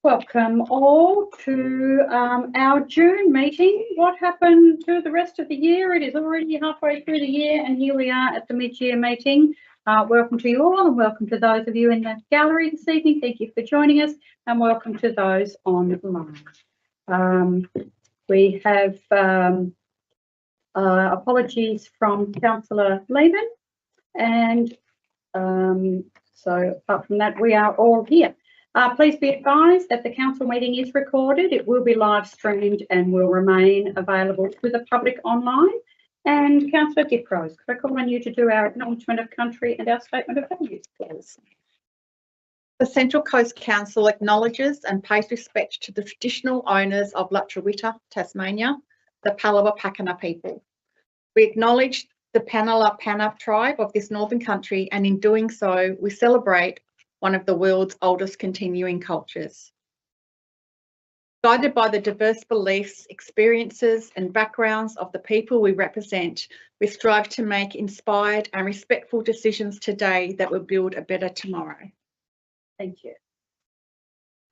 Welcome all to our June meeting. What happened to the rest of the year? It is already halfway through the year and here we are at the mid-year meeting. Welcome to you all and welcome to those of you in the gallery this evening. Thank you for joining us and welcome to those online. We have apologies from Councillor Lehman and so apart from that we are all here. Please be advised that the council meeting is recorded. It will be live streamed and will remain available to the public online. And Councillor Diprose, could I call on you to do our acknowledgement of country and our statement of values, please? The Central Coast Council acknowledges and pays respect to the traditional owners of Lutruwita, Tasmania, the Palawa Pakana people. We acknowledge the Panala Pana tribe of this northern country, and in doing so, we celebrate one of the world's oldest continuing cultures. Guided by the diverse beliefs, experiences and backgrounds of the people we represent, we strive to make inspired and respectful decisions today that will build a better tomorrow. Thank you.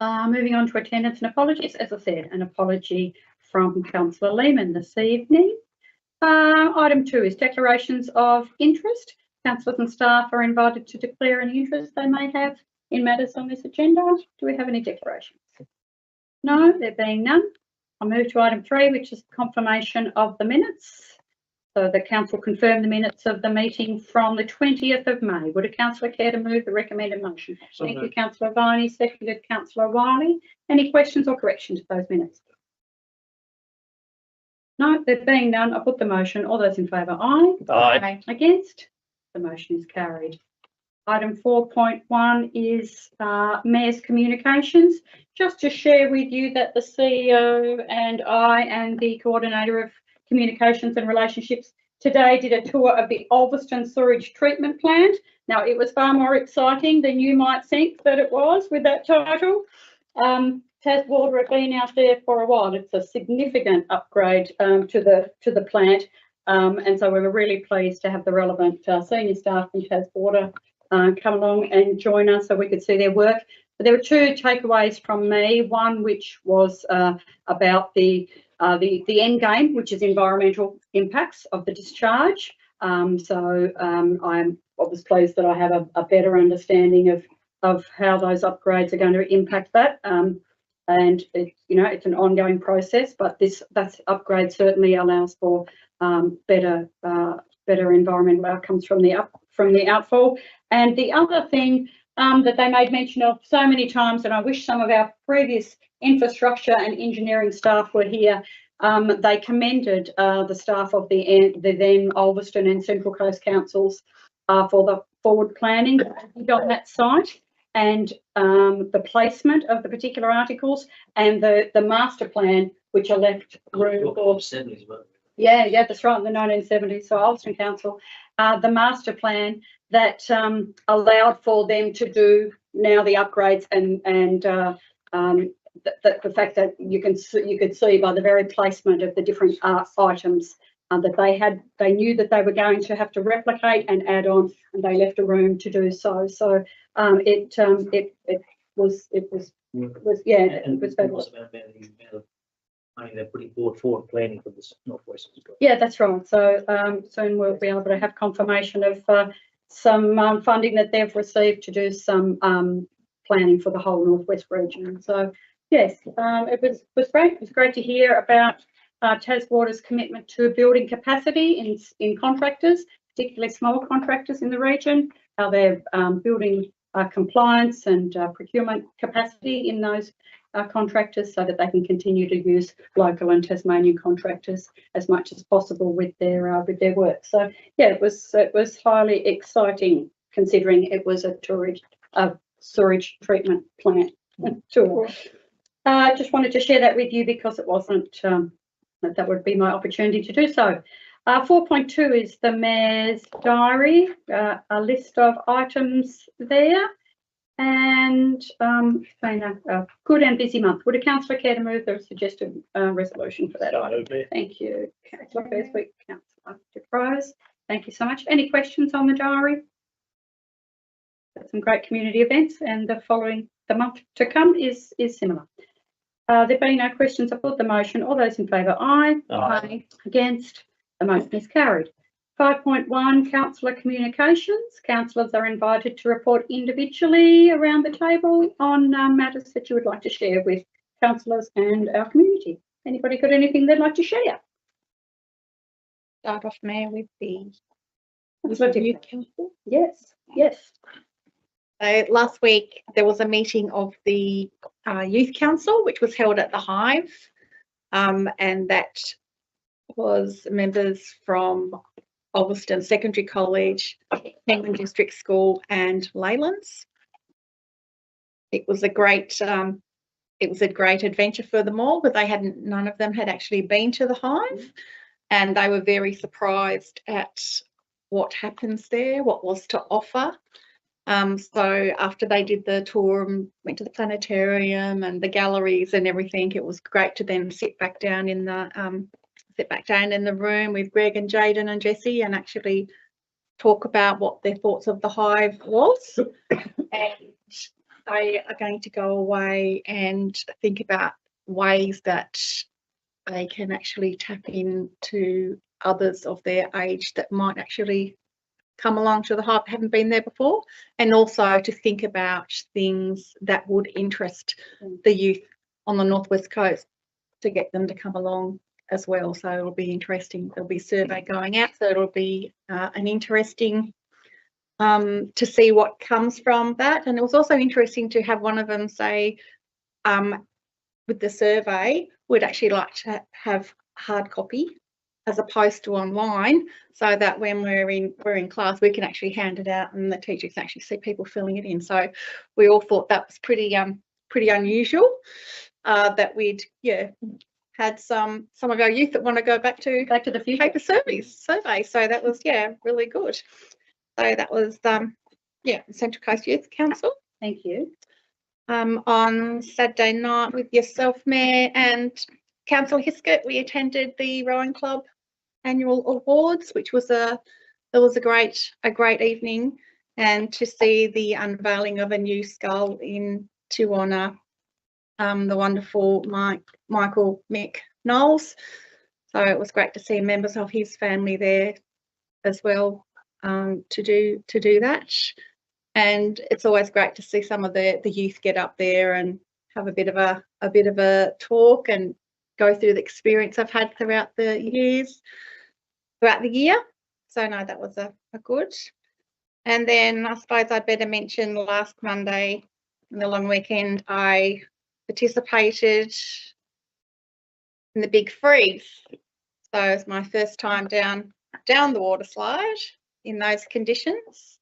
Moving on to attendance and apologies. As I said, an apology from Councillor Lehman this evening. Item 2 is declarations of interest. Councillors and staff are invited to declare any interest they may have in matters on this agenda. Do we have any declarations? No, there being none. I'll move to item 3, which is confirmation of the minutes. So the council confirmed the minutes of the meeting from the 20th of May. Would a councillor care to move the recommended motion? Thank you, Councillor Viney. Seconded, Councillor Wiley. Any questions or corrections to those minutes? No, there being none, I put the motion. All those in favour, aye. Aye. Against? The motion is carried. Item 4.1 is Mayor's Communications. Just to share with you that the CEO and I and the Coordinator of Communications and Relationships today did a tour of the Ulverstone Sewage Treatment Plant. Now, it was far more exciting than you might think that it was with that title. TasWater have been out there for a while. It's a significant upgrade to the plant. And so we were really pleased to have the relevant senior staff from TasWater come along and join us so we could see their work. But there were 2 takeaways from me. One which was about the end game, which is environmental impacts of the discharge. I was pleased that I have a better understanding of how those upgrades are going to impact that. And it's an ongoing process, but that upgrade certainly allows for better environmental outcomes from the outfall. And the other thing that they made mention of so many times, and I wish some of our previous infrastructure and engineering staff were here, they commended the staff of the then Ulverstone and Central Coast Councils for the forward planning on that site and the placement of the particular articles and the master plan, which are left room for. Yeah, that's right, in the 1970s. So Ulverstone Council, the master plan that allowed for them to do now the upgrades and the fact that you could see by the very placement of the different items that they knew that they were going to have to replicate and add on, and they left a room to do so. So it was fabulous. Money they're putting forward planning for this Northwest. Yeah, that's right. So soon we'll be able to have confirmation of some funding that they've received to do some planning for the whole Northwest region. So yes, it was great. It was great to hear about TasWater's commitment to building capacity in contractors, particularly small contractors in the region, how they're building compliance and procurement capacity in those contractors so that they can continue to use local and Tasmanian contractors as much as possible with their work. So yeah, it was highly exciting considering it was a sewage treatment plant tour. I just wanted to share that with you because it wasn't that would be my opportunity to do so. 4.2 is the Mayor's Diary, a list of items there. And it's been a good and busy month. Would a councillor care to move the suggested resolution for that item? Thank you, Councillor Firstweek, Councillor Diprose. Thank you so much. Any questions on the diary? some great community events, and the month to come is similar. There being no questions, I put the motion. All those in favour, aye. Aye. Against, the motion is carried. 5.1, councillor communications. Councillors are invited to report individually around the table on matters that you would like to share with councillors and our community. Anybody got anything they'd like to share? Start off, Mayor, with the Councillor Dick. Youth Council. Yes, yes. So last week there was a meeting of the Youth Council, which was held at the Hive, and that was members from Ulverston Secondary College, Penguin District School, and Leylands. It was a great adventure for them all, but none of them had actually been to the Hive, and they were very surprised at what happens there, what was to offer. So after they did the tour and went to the planetarium and the galleries and everything, it was great to then sit back down in the room with Greg and Jaden and Jessie and actually talk about what their thoughts of the Hive was. And they are going to go away and think about ways that they can actually tap into others of their age that might actually come along to the Hive, haven't been there before, and also to think about things that would interest the youth on the Northwest Coast to get them to come along as well. So it'll be interesting. There'll be a survey going out, so it'll be an interesting to see what comes from that. And it was also interesting to have one of them say, with the survey, we'd actually like to have hard copy as opposed to online, so that when we're in class, we can actually hand it out and the teachers can actually see people filling it in. So we all thought that was pretty unusual, that we'd had some of our youth that want to go back to the future. paper survey. So that was really good. So that was Central Coast Youth Council. Thank you. On Saturday night with yourself, Mayor, and Councillor Hiskett, we attended the Rowing Club annual awards, which was a great evening, and to see the unveiling of a new skull to honour the wonderful Michael Mick Knowles. So it was great to see members of his family there as well, to do that. And it's always great to see some of the youth get up there and have a bit of a talk and go through the experience I've had throughout the year. So no, that was a good. And then I suppose I'd better mention last Monday in the long weekend, I participated in the Big Freeze. So it was my first time down the water slide in those conditions.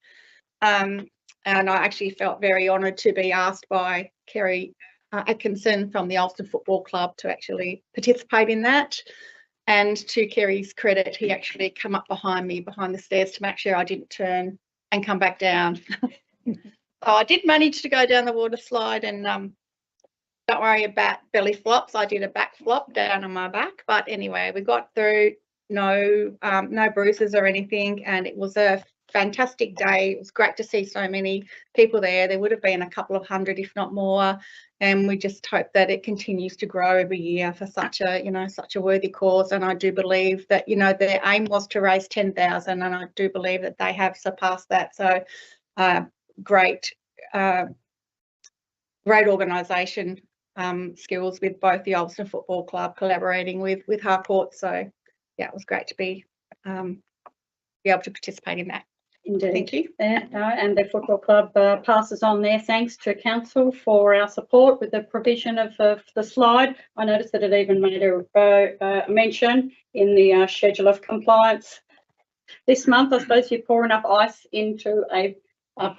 And I actually felt very honoured to be asked by Kerry Atkinson from the Ulster Football Club to actually participate in that. And to Kerry's credit, he actually come up behind the stairs to make sure I didn't turn and come back down. So I did manage to go down the water slide, and don't worry about belly flops. I did a back flop down on my back, but anyway, we got through. No bruises or anything, and it was a fantastic day. It was great to see so many people there. There would have been a couple of hundred, if not more, and we just hope that it continues to grow every year for such a worthy cause. And I do believe that their aim was to raise 10,000, and I do believe that they have surpassed that. So great organisation skills with both the Ulster Football Club collaborating with Harcourt. So yeah, it was great to be able to participate in that. Indeed. Thank you. And the football club passes on their thanks to council for our support with the provision of the slide. I noticed that it even made a mention in the schedule of compliance this month. I suppose you pour enough ice into a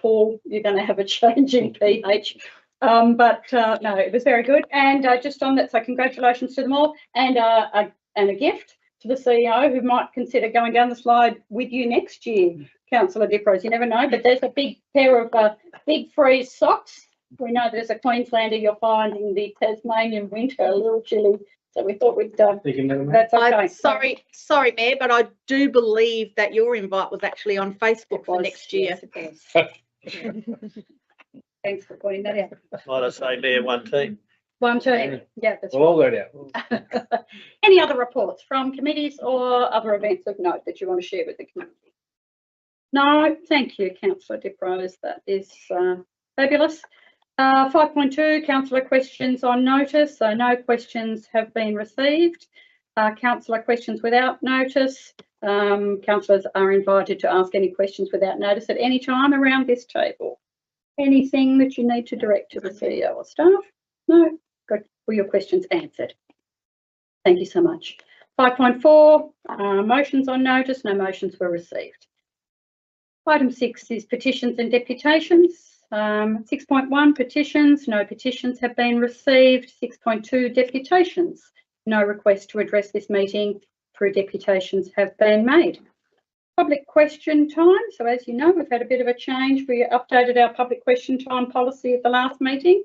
pool, you're going to have a change in pH. But no, it was very good. And just on that, so congratulations to them all, and a gift to the CEO, who might consider going down the slide with you next year, Councillor Diprose. You never know, but there's a big pair of Big Freeze socks. We know there's a Queenslander you'll find in the Tasmanian winter, a little chilly. So we thought we'd. That's okay. Sorry, Mayor, but I do believe that your invite was actually on Facebook for next year. Yes, it was. Thanks for pointing that out. Might I say, Mayor, one team? One team. Yeah, that's We'll all right. go down. Any other reports from committees or other events of note that you want to share with the community? No, thank you, Councillor DeProse. That is fabulous. 5.2, councillor questions on notice. So no questions have been received. Councillor questions without notice. Councillors are invited to ask any questions without notice at any time around this table. Anything that you need to direct to the CEO or staff? No, got all your questions answered. Thank you so much. 5.4, motions on notice. No motions were received. Item 6 is petitions and deputations. 6.1, petitions. No petitions have been received. 6.2, deputations. No request to address this meeting through deputations have been made. Public question time. So as you know, we've had a bit of a change. We updated our public question time policy at the last meeting,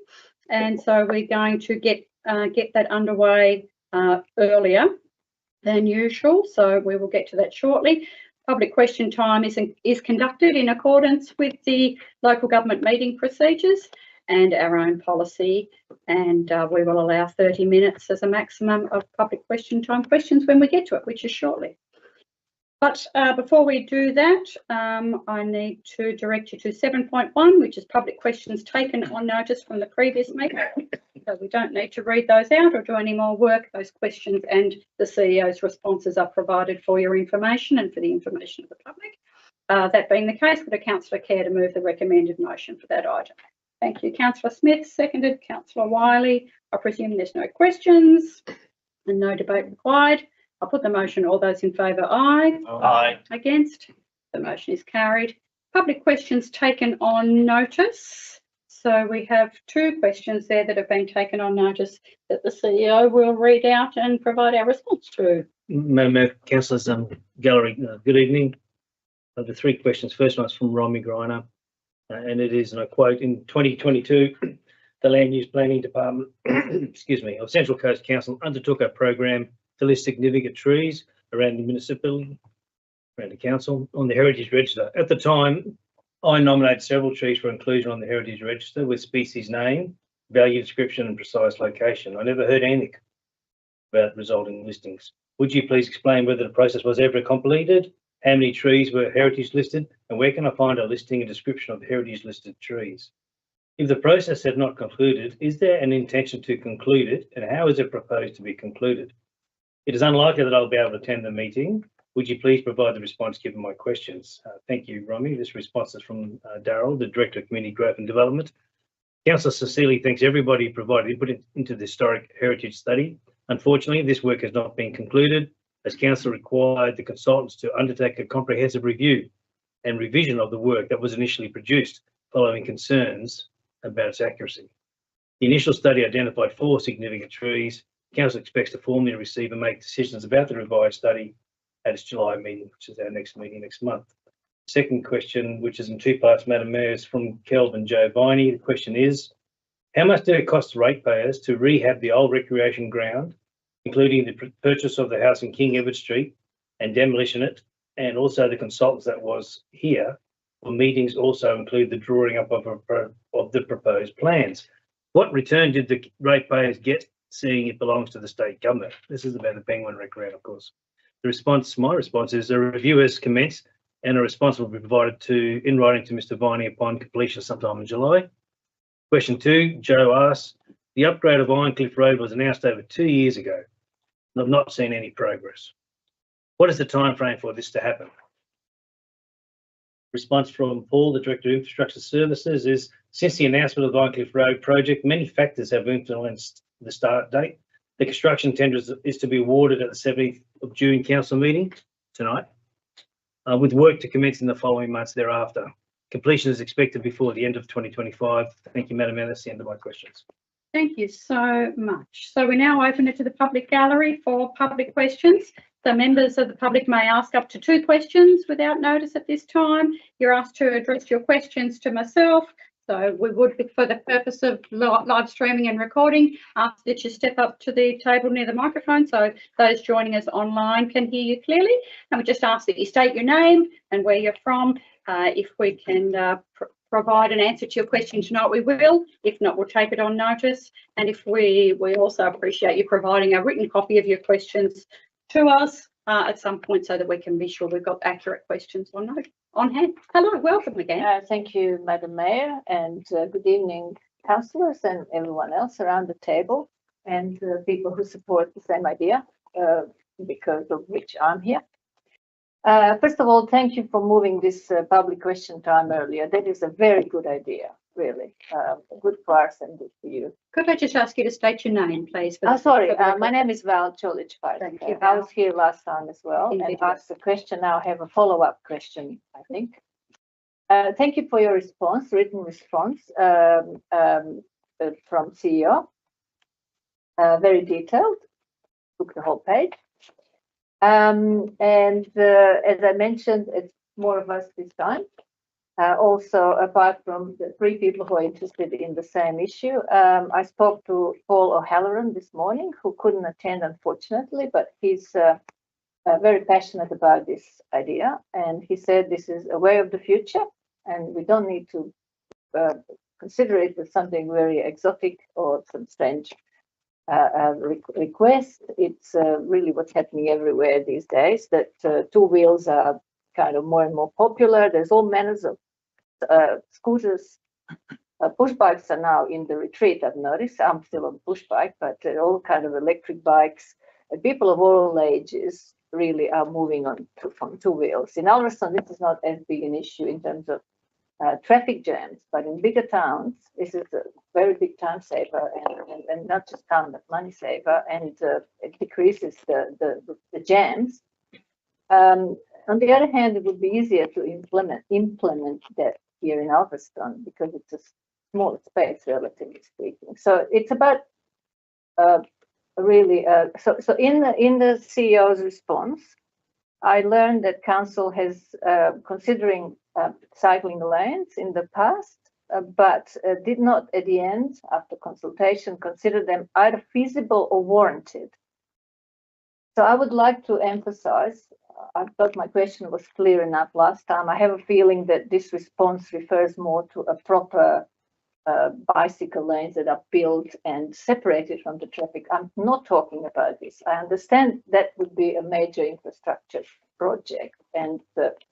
and so we're going to get that underway earlier than usual. So we will get to that shortly. Public question time is conducted in accordance with the local government meeting procedures and our own policy, and we will allow 30 minutes as a maximum of public question time questions when we get to it, which is shortly. But before we do that, I need to direct you to 7.1, which is public questions taken on notice from the previous meeting. So we don't need to read those out or do any more work. Those questions and the CEO's responses are provided for your information and for the information of the public. That being the case, would a councillor care to move the recommended motion for that item? Thank you, Councillor Smith. Seconded, Councillor Wiley. I presume there's no questions and no debate required. I'll put the motion. All those in favour, aye. Aye. Against? The motion is carried. Public questions taken on notice. So we have 2 questions there that have been taken on notice that the CEO will read out and provide our response to. Madam Mayor, councillors, gallery, good evening. The 3 questions. First one's from Romy Griner, and it is, and I quote, in 2022, the Land Use Planning Department, excuse me, of Central Coast Council undertook a program to list significant trees around the municipality, around the council, on the Heritage Register. At the time, I nominated several trees for inclusion on the Heritage Register with species name, value description and precise location. I never heard anything about resulting listings. Would you please explain whether the process was ever completed, how many trees were heritage listed, and where can I find a listing and description of heritage listed trees? If the process had not concluded, is there an intention to conclude it, and how is it proposed to be concluded? It is unlikely that I'll be able to attend the meeting. Would you please provide the response given my questions? Thank you, Romy. This response is from Darryl, the Director of Community Growth and Development. Councillor Cecily thanks everybody who provided input into the historic heritage study. Unfortunately, this work has not been concluded, as Council required the consultants to undertake a comprehensive review and revision of the work that was initially produced, following concerns about its accuracy. The initial study identified 4 significant trees. Council expects to formally receive and make decisions about the revised study at its July meeting, which is our next meeting next month. Second question, which is in 2 parts, Madam Mayor, is from Kelvin Joe Viney. The question is, how much did it cost ratepayers to rehab the old recreation ground, including the purchase of the house in King Edward Street and demolition it, and also the consultants that was here for meetings also include the drawing up of the proposed plans? What return did the ratepayers get, seeing it belongs to the state government? This is about the Penguin Rec Ground, of course. The response, my response is a review has commenced and a response will be provided in writing to Mr. Viney upon completion sometime in July. Question 2, Joe asks, the upgrade of Ironcliff Road was announced over 2 years ago, and I've not seen any progress. What is the time frame for this to happen? Response from Paul, the Director of Infrastructure Services, is since the announcement of the Ironcliff Road project, many factors have influenced the start date. The construction tender is to be awarded at the 17th of June Council meeting tonight, with work to commence in the following months thereafter. Completion is expected before the end of 2025. Thank you, Madam Mayor. That's the end of my questions. Thank you so much. So we now open it to the public gallery for public questions. The members of the public may ask up to 2 questions without notice at this time. You're asked to address your questions to myself. So we would, for the purpose of live streaming and recording, ask that you step up to the table near the microphone so those joining us online can hear you clearly. And we just ask that you state your name and where you're from. If we can provide an answer to your question tonight, we will. If not, we'll take it on notice. And if we also appreciate you providing a written copy of your questions to us at some point so that we can be sure we've got accurate questions on hand. Hello, welcome again. Thank you, Madam Mayor, and good evening, councillors and everyone else around the table, and people who support the same idea, because of which I'm here. First of all, thank you for moving this public question time earlier. That is a very good idea, really. Good for us and good for you. Could I just ask you to state your name, please? Sorry, for the my name is Val Cholic. Thank you, I was here last time as well and Indeed. asked a question. Now I have a follow-up question, I think. Thank you for your response, written response from CEO. Very detailed, took the whole page. And as I mentioned, it's more of us this time. Also, apart from the 3 people who are interested in the same issue, I spoke to Paul O'Halloran this morning, who couldn't attend, unfortunately, but he's very passionate about this idea. And he said this is a way of the future, and we don't need to consider it as something very exotic or some strange request. It's really what's happening everywhere these days, that 2 wheels are kind of more and more popular. There's all manners of scooters. Push bikes are now in the retreat, I've noticed. I'm still on push bike, but all kind of electric bikes. And people of all ages really are moving on from 2 wheels. In Alderson, this is not as big an issue in terms of traffic jams, but in bigger towns, this is a very big time saver, and not just time, but money saver, and it decreases the jams. On the other hand, it would be easier to implement that here in Alveston because it's a small space, relatively speaking. So it's about really. So in the CEO's response, I learned that council has considering cycling lanes in the past, but did not at the end, after consultation, consider them either feasible or warranted. So I would like to emphasize, I thought my question was clear enough last time. I have a feeling that this response refers more to a proper bicycle lanes that are built and separated from the traffic. I'm not talking about this. I understand that would be a major infrastructure project and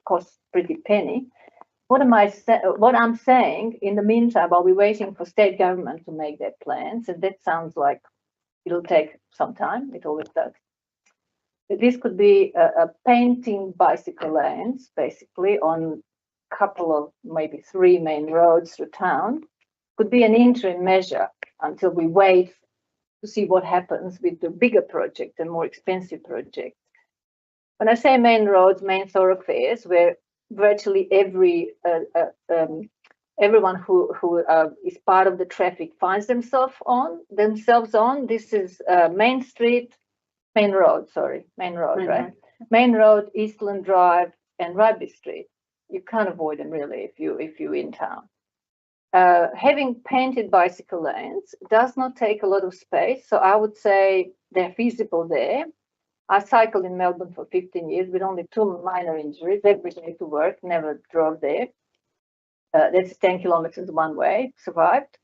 costs pretty penny. What I'm saying, in the meantime, while we're waiting for state government to make their plans, and that sounds like it'll take some time, it always does. This could be a painting bicycle lanes, basically, on a couple of, maybe 3 main roads through town. Could be an interim measure until we wait to see what happens with the bigger project and more expensive project. When I say main roads, main thoroughfares, where virtually everyone who is part of the traffic finds themselves on. This is Main Street, Main Road, right? Main Road, Eastland Drive, and Rugby Street. You can't avoid them really if you're in town. Having painted bicycle lanes does not take a lot of space, so I would say they're feasible there. I cycled in Melbourne for 15 years with only 2 minor injuries every day to work, never drove there. That's 10 kilometers one way, survived.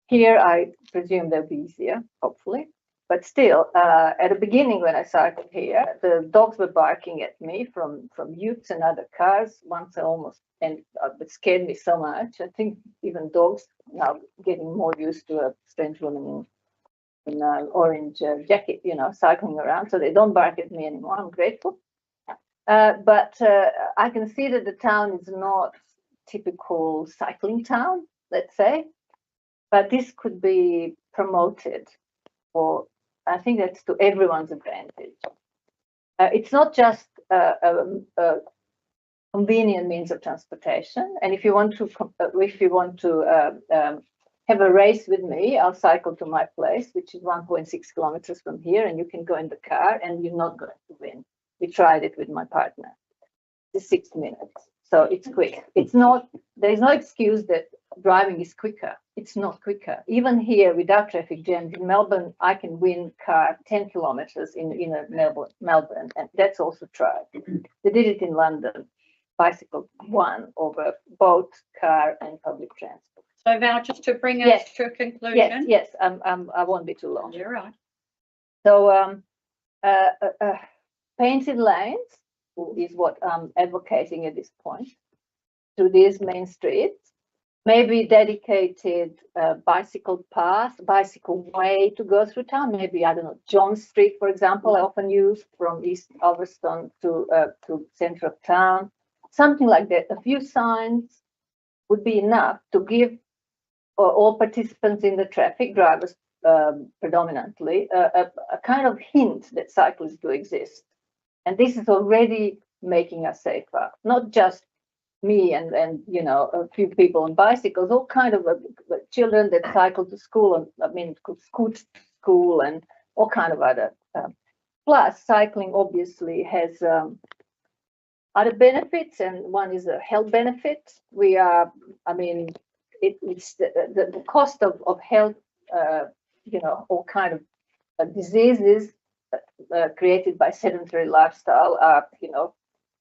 Here, I presume they'll be easier, hopefully. But still, at the beginning when I cycled here, the dogs were barking at me from utes and other cars. Once I almost, and it scared me so much. I think even dogs now getting more used to a strange woman in an orange jacket, cycling around, so they don't bark at me anymore. I'm grateful. But I can see that the town is not typical cycling town, let's say, but this could be promoted, or I think that's to everyone's advantage. It's not just a convenient means of transportation, and if you want to have a race with me, I'll cycle to my place, which is 1.6 kilometers from here, and you can go in the car and you're not going to win. We tried it with my partner. It's 6 minutes, so it's quick. There's no excuse that driving is quicker. It's not quicker. Even here without traffic jams in Melbourne, I can win car 10 kilometers in Melbourne, and that's also tried. They did it in London. bicycle one over boat, car and public transport. So Val, just to bring us Yes. to a conclusion. Yes, I won't be too long. You're right. So painted lanes is what I'm advocating at this point to these main streets. Maybe dedicated bicycle path, bicycle way to go through town. Maybe, I don't know, John Street, for example, I often use from East Ulverstone to centre of town. Something like that. A few signs would be enough to give all participants in the traffic, drivers predominantly, a kind of hint that cyclists do exist. And this is already making us safer, not just me and you know, a few people on bicycles, all kind of children that cycle to school, and I mean, scoot to school and all kind of other. Plus, cycling obviously has other benefits, and one is a health benefit. We are, I mean, it's the cost of health, you know, all kind of diseases created by sedentary lifestyle are, you know,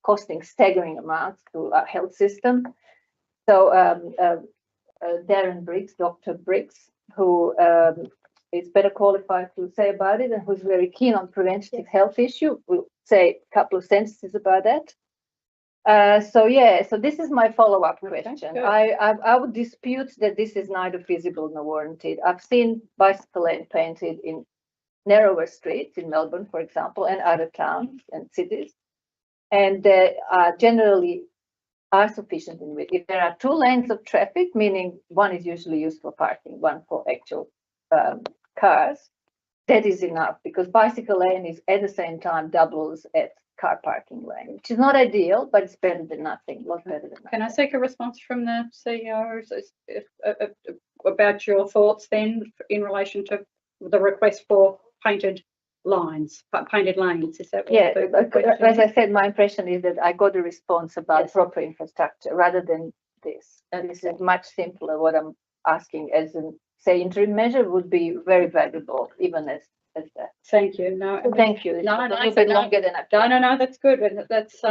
costing staggering amounts to our health system. So Darren Briggs, Dr. Briggs, who is better qualified to say about it and who's very keen on preventative health issue, will say a couple of sentences about that. So this is my follow-up question. Good. I would dispute that this is neither feasible nor warranted. I've seen bicycle lane painted in narrower streets in Melbourne, for example, and other towns and cities. And they generally are sufficient in width. If there are 2 lanes of traffic, meaning one is usually used for parking, one for actual cars, that is enough, because bicycle lane is at the same time doubles as car parking lane, which is not ideal, but it's better than nothing, a lot better than nothing. Can I seek a response from the CEO about your thoughts then in relation to the request for painted lines, painted lanes? Is that what Yeah, the question as is? I said, my impression is that I got a response about Yes. proper infrastructure rather than this. And this is much simpler. What I'm asking as an, say, interim measure would be very valuable, even as that. Thank you. No, So thank you. It's No, a no, little so bit no. longer than I No, that's good. And that's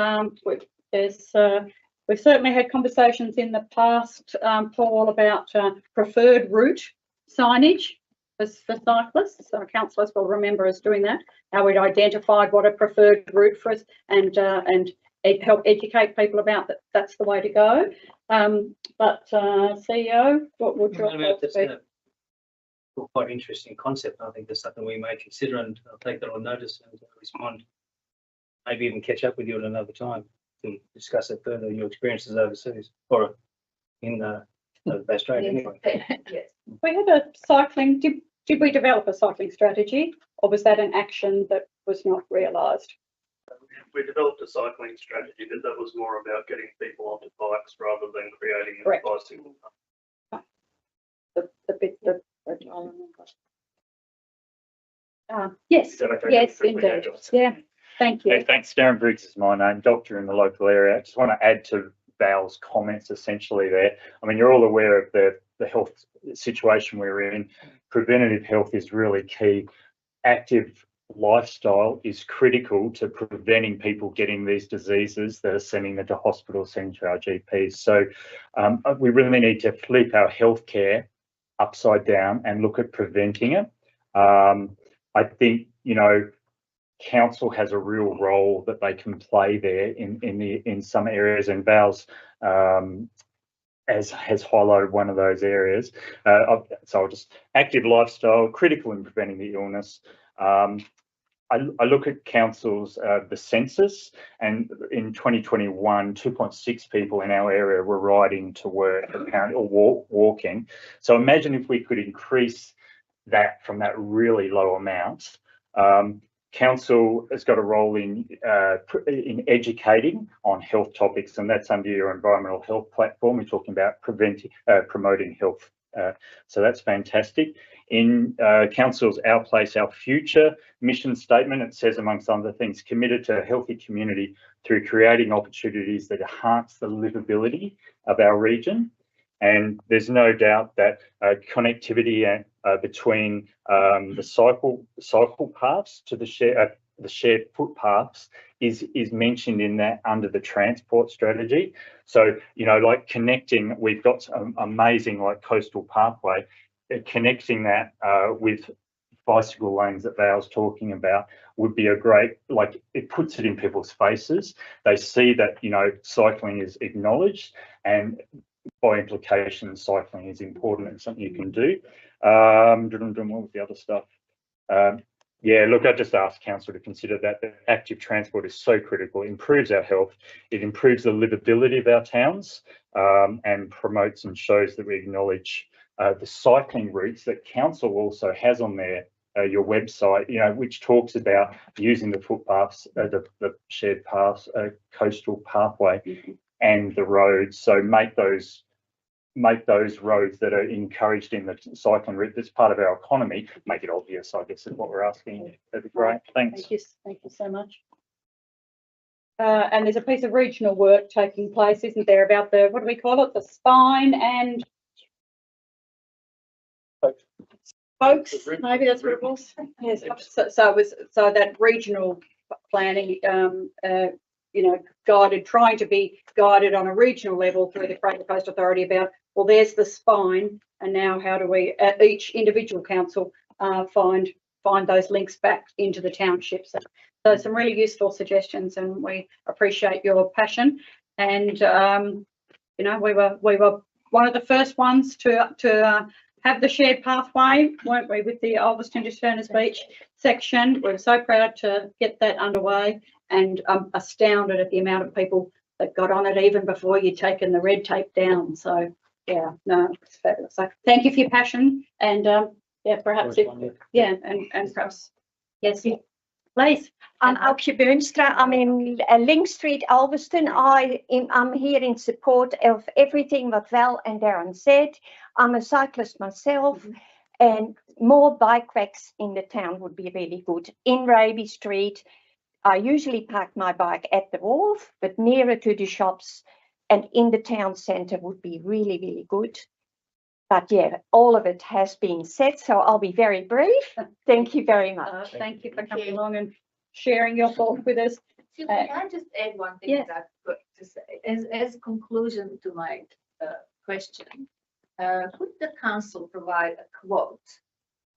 we've certainly had conversations in the past, Paul, about preferred route signage for cyclists. So councillors will remember us doing that. How we'd identified what a preferred route for us and help educate people about that. That's the way to go. But CEO, what would your thoughts be? Quite interesting concept. I think that's something we may consider, and I'll take that on notice and respond. Maybe even catch up with you at another time to discuss it further, your experiences overseas or in Australia anyway. Yes. We had a cycling, did we develop a cycling strategy, or was that an action that was not realised? We developed a cycling strategy, but that was more about getting people onto bikes rather than creating a Correct. bicycle. The bit that I remember. Yes, Is that okay? yes, Quickly, indeed. Angela? Yeah, thank you. Hey, thanks. Darren Briggs is my name, doctor in the local area. I just want to add to Val's comments essentially there. I mean, you're all aware of the health situation we're in. Preventative health is really key. Active lifestyle is critical to preventing people getting these diseases that are sending them to hospital, sending to our GPs. So we really need to flip our healthcare upside down and look at preventing it. I think, you know, council has a real role that they can play there in some areas, and Val's has highlighted one of those areas. So I'll just active lifestyle, critical in preventing the illness. I look at councils, the census, and in 2021, 2.6 people in our area were riding to work apparently, or walking. So imagine if we could increase that from that really low amount. Council has got a role in educating on health topics, and that's under your environmental health platform. We're talking about promoting health. So that's fantastic. In Council's Our Place, Our Future mission statement, it says, amongst other things, committed to a healthy community through creating opportunities that enhance the livability of our region. And there's no doubt that connectivity between the cycle paths to the the shared footpaths is mentioned in that under the transport strategy. So, you know, like connecting, we've got some amazing like coastal pathway, connecting that with bicycle lanes that Val's talking about would be a great, like, it puts it in people's faces. They see that, you know, cycling is acknowledged, and by implication, cycling is important and something you can do. What was the other stuff? Yeah, look, I just asked council to consider that active transport is so critical. It improves our health, it improves the livability of our towns, and promotes and shows that we acknowledge the cycling routes that council also has on their your website, you know, which talks about using the footpaths, the shared paths, coastal pathway, and the roads. So make those roads that are encouraged in the cycling route that's part of our economy, make it obvious, I guess, is what we're asking. That'd be great. Thanks. Thank you so much. And there's a piece of regional work taking place, isn't there, about the, what do we call it, the spine and spokes, maybe that's what it was. Yes. So that regional planning, you know, trying to be guided on a regional level through the Greater Coast Authority about, well, there's the spine, and now how do we, each individual council, find those links back into the townships. So some really useful suggestions, and we appreciate your passion. And you know, we were one of the first ones to have the shared pathway, weren't we, with the Ulverstone to Turners Beach section. We're so proud to get that underway, and I'm astounded at the amount of people that got on it even before you'd taken the red tape down. So yeah, no, it's fabulous. So thank you for your passion, and yeah, perhaps and perhaps yes, please. I'm Aukje Boonstra. I'm in Link Street, Ulverstone. I'm here in support of everything what Val and Darren said. I'm a cyclist myself, and more bike racks in the town would be really good. In Raby Street, I usually park my bike at the wharf, but nearer to the shops and in the town centre would be really, really good. But yeah, all of it has been said, so I'll be very brief. Thank you very much. Thank you for coming along and sharing your thoughts with us. Can I just add one thing that I've got to say? As a conclusion to my question, could the council provide a quote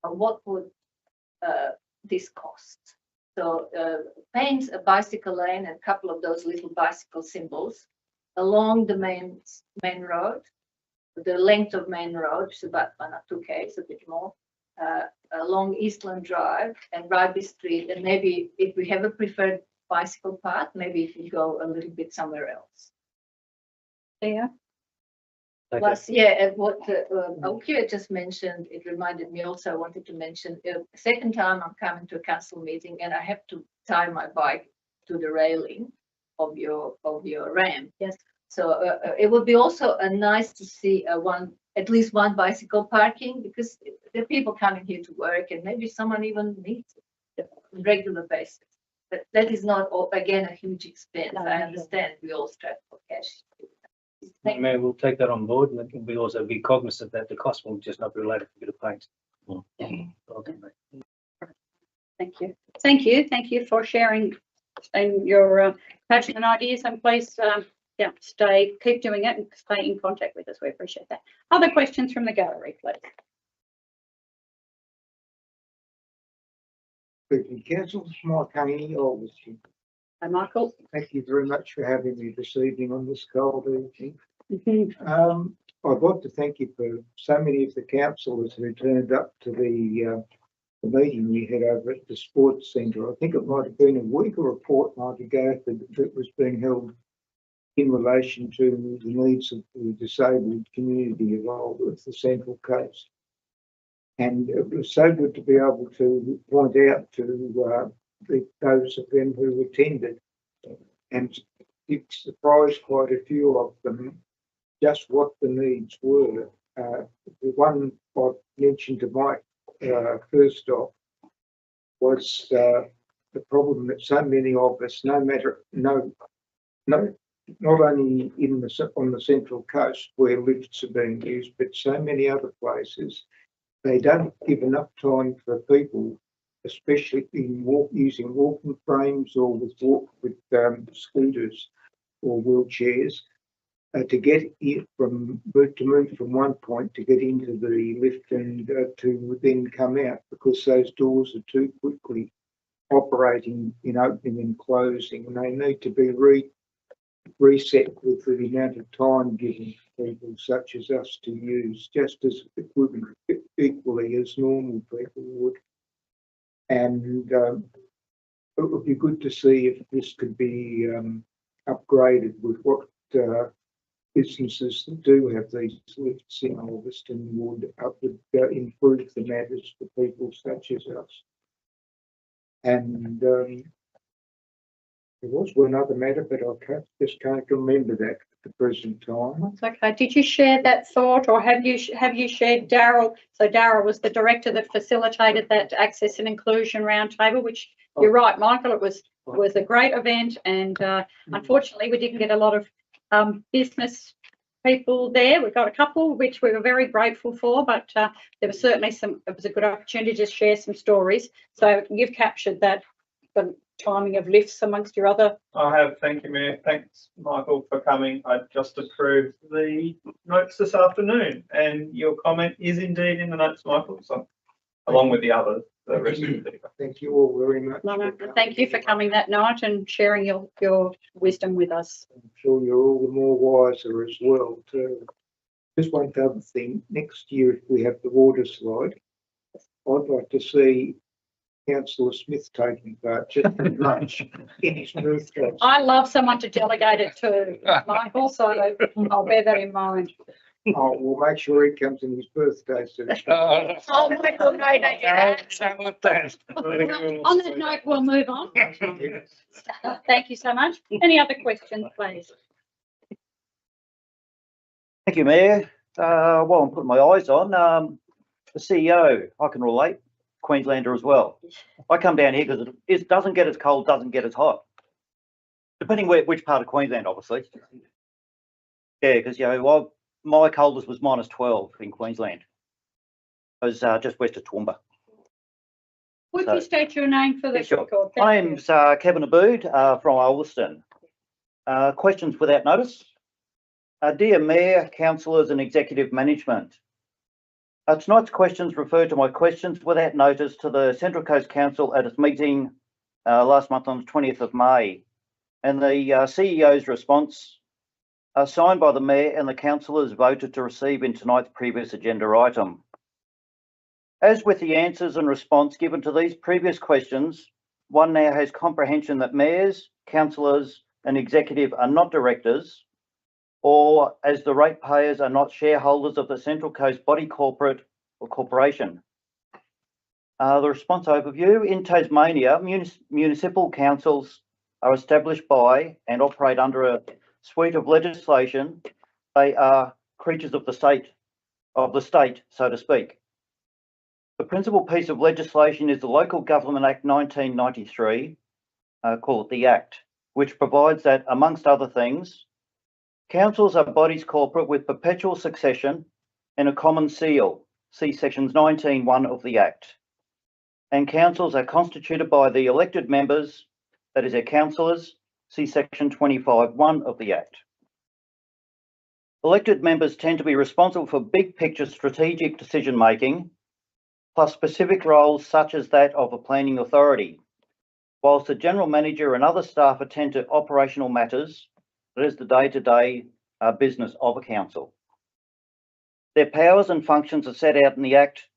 on what would this cost? So paint a bicycle lane and a couple of those little bicycle symbols along the main road, the length of main road, which is about 1 or 2 k's, a bit more, along Eastland Drive and Raby Street, and maybe if we have a preferred bicycle path, maybe if we go a little bit somewhere else. Yeah. Okay. Plus, yeah, and what Aukje just mentioned, it reminded me also, I wanted to mention, second time I'm coming to a council meeting and I have to tie my bike to the railing of your ramp. Yes. So it would be also nice to see at least one bicycle parking, because there are people coming here to work and maybe someone even needs it on a regular basis. But that is not, again, a huge expense. No, I understand we all strive for cash. Mayor, we'll take that on board, and we also be cognizant that the cost will just not be related to a bit of paint. Okay. Thank you for sharing and your passion and ideas, and please keep doing it and stay in contact with us. We appreciate that. Other questions from the gallery, please. Council, Mike Haney, Ulverstone. Hi, Michael. Thank you very much for having me this evening on this cold evening. I'd like to thank you for so many of the councillors who turned up to the meeting we had over at the Sports Centre. I think it might have been a week or a fortnight ago that was being held in relation to the needs of the disabled community of the Central Coast. And it was so good to be able to point out to those of them who attended, and it surprised quite a few of them just what the needs were. The one I mentioned to Mike first off was the problem that so many of us, not only on the Central Coast where lifts are being used, but so many other places, they don't give enough time for people especially in using walking frames or with scooters or wheelchairs, to get it to move from one point to get into the lift and to then come out, because those doors are too quickly operating in opening and closing, and they need to be reset with the amount of time given people such as us to use, just as equally as normal people would. And it would be good to see if this could be upgraded with what businesses that do have these lifts in Ulverstone would improve the matters for people such as us. And there was one other matter, but I just can't remember that at the present time. That's okay. Did you share that thought, or have you shared Daryl? So Daryl was the director that facilitated that access and inclusion roundtable, which you're right, Michael, it was a great event, and unfortunately we didn't get a lot of business people there. We got a couple, which we were very grateful for, but there was certainly it was a good opportunity to share some stories. So you've captured that, the timing of lifts amongst your other. I have, thank you, Mayor. Thanks, Michael, for coming. I just approved the notes this afternoon, and your comment is indeed in the notes, Michael, so along with the others. Thank you all very much. No, thank you for coming that night and sharing your wisdom with us. I'm sure you're all the more wiser as well too. Just one other thing, next year if we have the water slide, I'd like to see Councillor Smith taking part just for lunch in his birthday. I love someone to delegate it to, Michael, so I'll bear that in mind. Oh, we'll make sure he comes in his birthday suit. Oh, Michael, no, On that note, we'll move on. Thank you so much. Any other questions, please? Thank you, Mayor. While I'm putting my eyes on, the CEO, I can relate, Queenslander as well. I come down here because it doesn't get as cold, doesn't get as hot. Depending which part of Queensland, obviously. Yeah, because, you know, my coldest was -12 in Queensland. It was just west of Toowoomba. Would you state your name for the record? My name's Kevin Abood from Ulverstone. Questions without notice. Dear Mayor, Councillors and Executive Management, tonight's questions refer to my questions without notice to the Central Coast Council at its meeting last month on the 20th of May. And the CEO's response signed by the Mayor and the Councillors voted to receive in tonight's previous agenda item. As with the answers and response given to these previous questions, one now has comprehension that mayors, councillors and executive are not directors, or as the ratepayers are not shareholders of the Central Coast body corporate or corporation. The response overview: in Tasmania, municipal councils are established by and operate under a suite of legislation. They are creatures of the state, so to speak. The principal piece of legislation is the Local Government Act 1993, call it the Act, which provides that, amongst other things, councils are bodies corporate with perpetual succession and a common seal, see sections 19(1) of the Act. And councils are constituted by the elected members, that is their councillors, see section 25(1) of the Act. Elected members tend to be responsible for big picture strategic decision making, plus specific roles such as that of a planning authority, whilst the general manager and other staff attend to operational matters, that is the day-to-day business of a council. Their powers and functions are set out in the Act,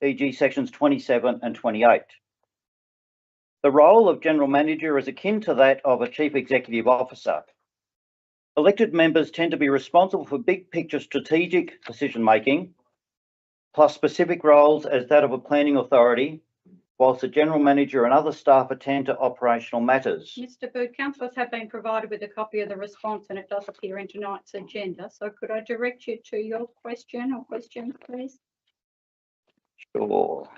e.g. sections 27 and 28. The role of general manager is akin to that of a chief executive officer. Elected members tend to be responsible for big picture strategic decision making, plus specific roles as that of a planning authority, whilst the general manager and other staff attend to operational matters. Mr. Boot, councillors have been provided with a copy of the response and it does appear in tonight's agenda. So could I direct you to your question or questions, please? Sure.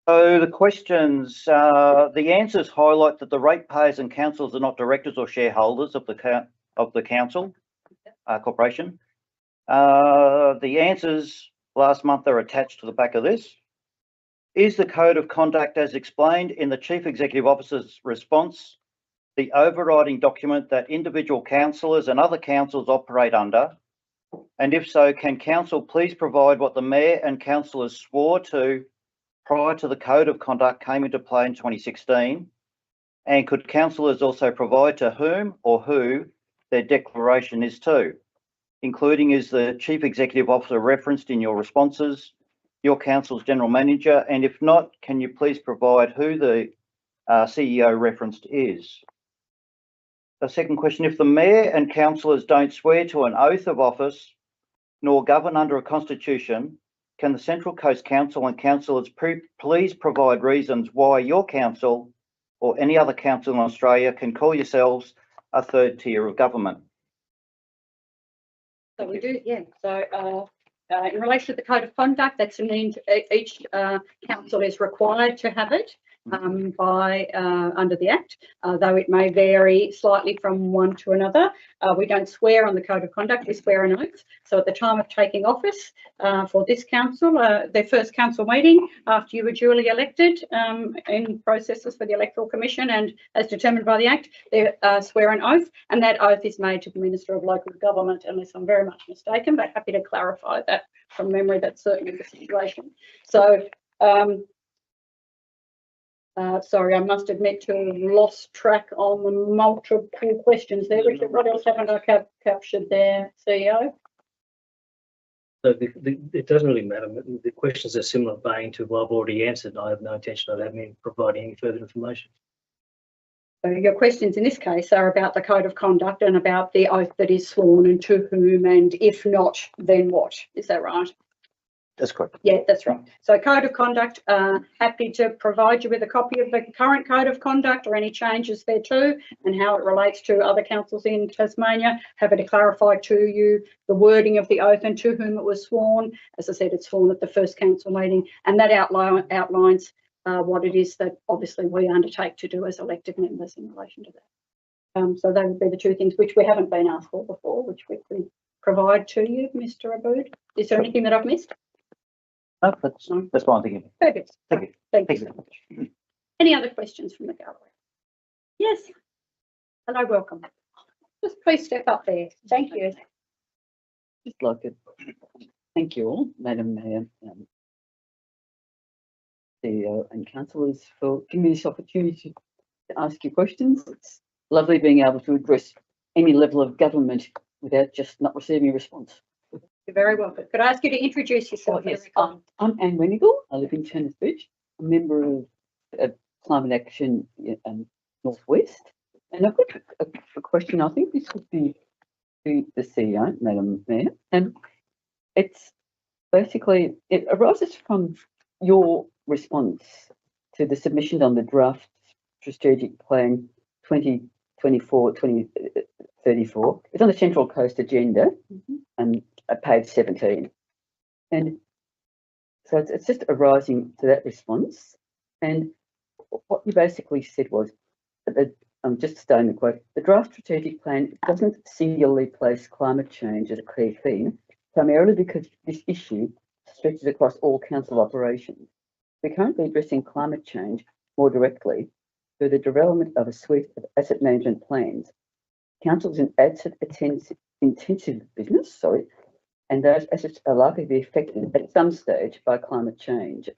So the questions, the answers highlight that the ratepayers and councils are not directors or shareholders of the council corporation. The answers last month are attached to the back of this. Is the code of conduct as explained in the Chief Executive Officer's response the overriding document that individual councillors and other councils operate under? And if so, can council please provide what the mayor and councillors swore to prior to the code of conduct came into play in 2016? And could councillors also provide to whom or who their declaration is to, including is the Chief Executive Officer referenced in your responses, your council's general manager, and if not, can you please provide who the CEO referenced is? The second question, if the mayor and councillors don't swear to an oath of office nor govern under a constitution, can the Central Coast Council and councillors please provide reasons why your council or any other council in Australia can call yourselves a third tier of government? So we do, yeah. So in relation to the code of conduct, that's an each council is required to have it by under the Act, though it may vary slightly from one to another. We don't swear on the code of conduct, we swear an oath. So at the time of taking office for this council, their first council meeting after you were duly elected in processes for the Electoral Commission and as determined by the Act, they swear an oath, and that oath is made to the Minister of Local Government, unless I'm very much mistaken, but happy to clarify that from memory. That's certainly the situation. So sorry, I must admit to have lost track on the multiple questions there. Richard, what else haven't I captured there, CEO? So it doesn't really matter. The questions are similar vein to what I've already answered. I have no intention of having providing any further information. So your questions in this case are about the code of conduct and about the oath that is sworn and to whom, and if not, then what? Is that right? That's correct. Yeah, that's right. So code of conduct, happy to provide you with a copy of the current code of conduct or any changes thereto and how it relates to other councils in Tasmania. Happy to clarify to you the wording of the oath and to whom it was sworn. As I said, it's sworn at the first council meeting, and that outlines what it is that obviously we undertake to do as elected members in relation to that. So they would be the two things which we haven't been asked for before, which we could provide to you, Mr. Aboud. Is there anything that I've missed? No, that's what I'm thinking. Perfect. Thank you. Thank Thank you. you. Any other questions from the gallery? Yes. Hello, welcome. Just please step up there. Thank you. Just like to thank you all, Madam Mayor, CEO and councillors, for giving me this opportunity to ask you questions. It's lovely being able to address any level of government without just not receiving a response. You're very welcome. Could I ask you to introduce yourself? Oh, yes, I'm Anne Wenigal. I live in Turners Beach. I'm a member of Climate Action Northwest. And I've got a question. I think this would be to the CEO, Madam Mayor. And it's basically, it arises from your response to the submission on the draft strategic plan 2024-2034. It's on the Central Coast agenda and at page 17. And so it's just arising to that response. And what you basically said was, I'm just stating the quote, the draft strategic plan doesn't singularly place climate change as a key theme, primarily because this issue stretches across all council operations. We're currently addressing climate change more directly through the development of a suite of asset management plans. Councils in asset intensive business, and those assets are likely to be affected at some stage by climate change.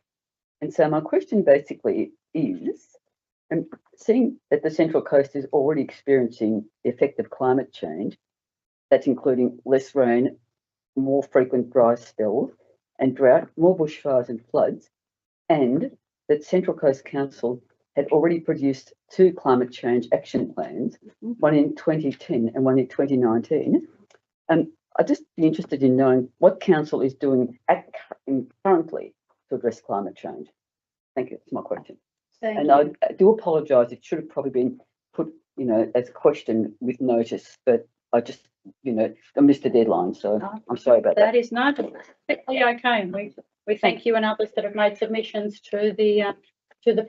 And so my question basically is, seeing that the Central Coast is already experiencing the effect of climate change, that's including less rain, more frequent dry spells and drought, more bushfires and floods, and that Central Coast Council had already produced 2 climate change action plans, one in 2010 and one in 2019. I'd just be interested in knowing what council is doing currently to address climate change. Thank you. That's my question. And I do apologise. It should have probably been put, as a question with notice, but I just, I missed the deadline, so I'm sorry about that. That is not perfectly okay. And we thank you and others that have made submissions to the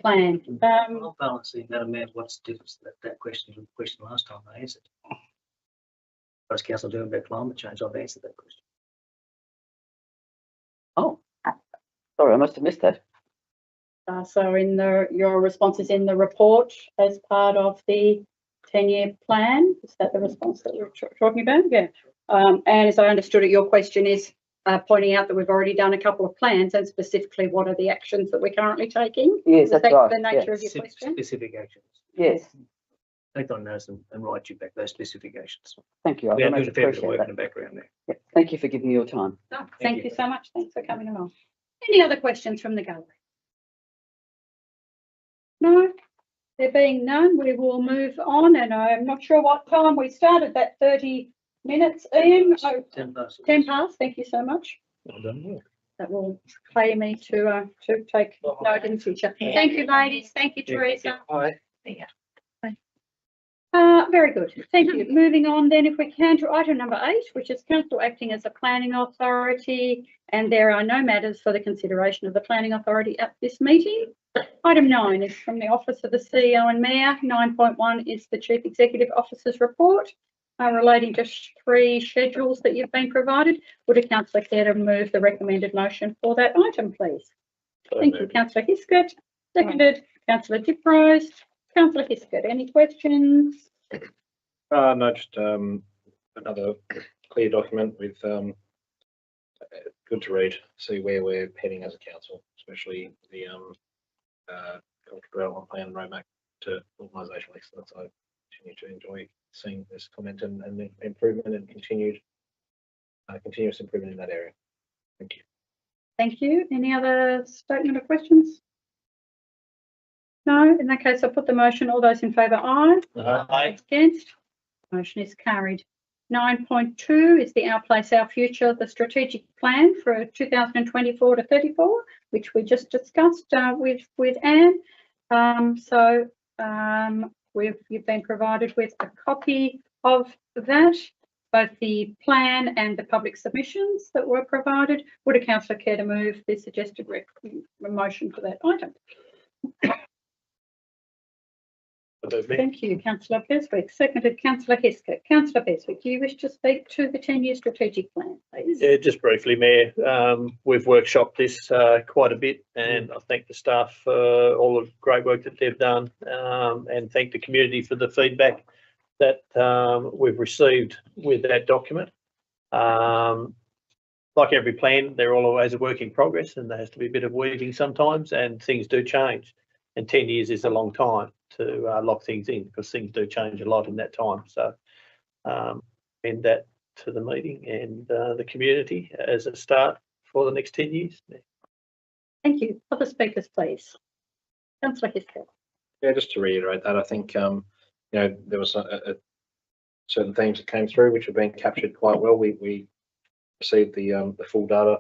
plan. I'll balance the Madam Mayor. What's the difference that question with the question last time I answered? What's council doing about climate change? I've answered that question. Oh, sorry, I must have missed that. So in your response is in the report as part of the 10-year plan. Is that the response that we're talking about? Yeah. And as I understood it, your question is pointing out that we've already done a couple of plans and specifically what are the actions that we're currently taking? Yes, Is that's that right. the nature of your Specific- question? Specific actions. Yes, Take on those and write you back those specific actions. thank you. I We are very doing much a fair bit of appreciate work that. in the background there. Yeah, thank you for giving me your time. No, Thank thank you. you so much. Thanks for coming along. Any other questions from the gallery? No? There being none, we will move on, and I'm not sure what time we started that 30 minutes, Ian. Oh, 10 past. 10 past, thank you so much. Well done, yeah. That will pay me to take note in the future. Thank you, ladies. Thank you, Teresa. Very good. Thank you. Moving on then, if we can, to item number 8, which is council acting as a planning authority, and there are no matters for the consideration of the planning authority at this meeting. Item 9 is from the Office of the CEO and Mayor. 9.1 is the Chief Executive Officer's report relating to 3 schedules that you've been provided. Would a councillor care to move the recommended motion for that item, please? Thank you, councillor Hiskett. Seconded, councillor Diprose. Councillor Hiskett, any questions? No, just another clear document with good to read, see where we're heading as a council, especially the cultural development plan and roadmap to organisational excellence. I continue to enjoy seeing this comment and the improvement and continuous improvement in that area. Thank you. Thank you. Any other statement or questions? No, in that case, I'll put the motion. All those in favour, aye. Aye. Against? Motion is carried. 9.2 is the Our Place, Our Future, the strategic plan for 2024 to 34, which we just discussed with Anne. You've been provided with a copy of that, both the plan and the public submissions that were provided. Would a councillor care to move the suggested motion for that item? Thank you, councillor Beswick. Seconded, councillor Hiskett. Councillor Beswick, do you wish to speak to the 10-year strategic plan, please? Yeah, just briefly, Mayor. We've workshopped this quite a bit, and I thank the staff for all the great work that they've done, and thank the community for the feedback that we've received with that document. Like every plan, they're always a work in progress, and there has to be a bit of weaving sometimes, and things do change. And 10 years is a long time to lock things in, because things do change a lot in that time. So send that to the meeting and the community as a start for the next 10 years. Thank you. Other speakers, please. Councillor Hiskett. Yeah, just to reiterate that, I think there was certain themes that came through which have been captured quite well. We received the full data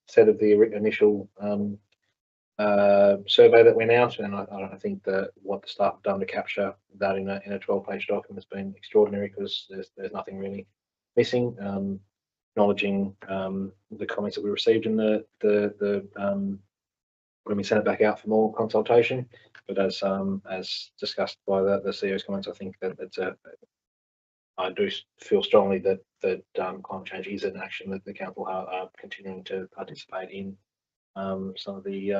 set of the initial survey that went out, and I think that what the staff have done to capture that in a 12-page document has been extraordinary, because there's nothing really missing. Acknowledging the comments that we received in the when we sent it back out for more consultation, but as discussed by the CEO's comments, I think that I do feel strongly that climate change is an action that the council are continuing to participate in. Some of the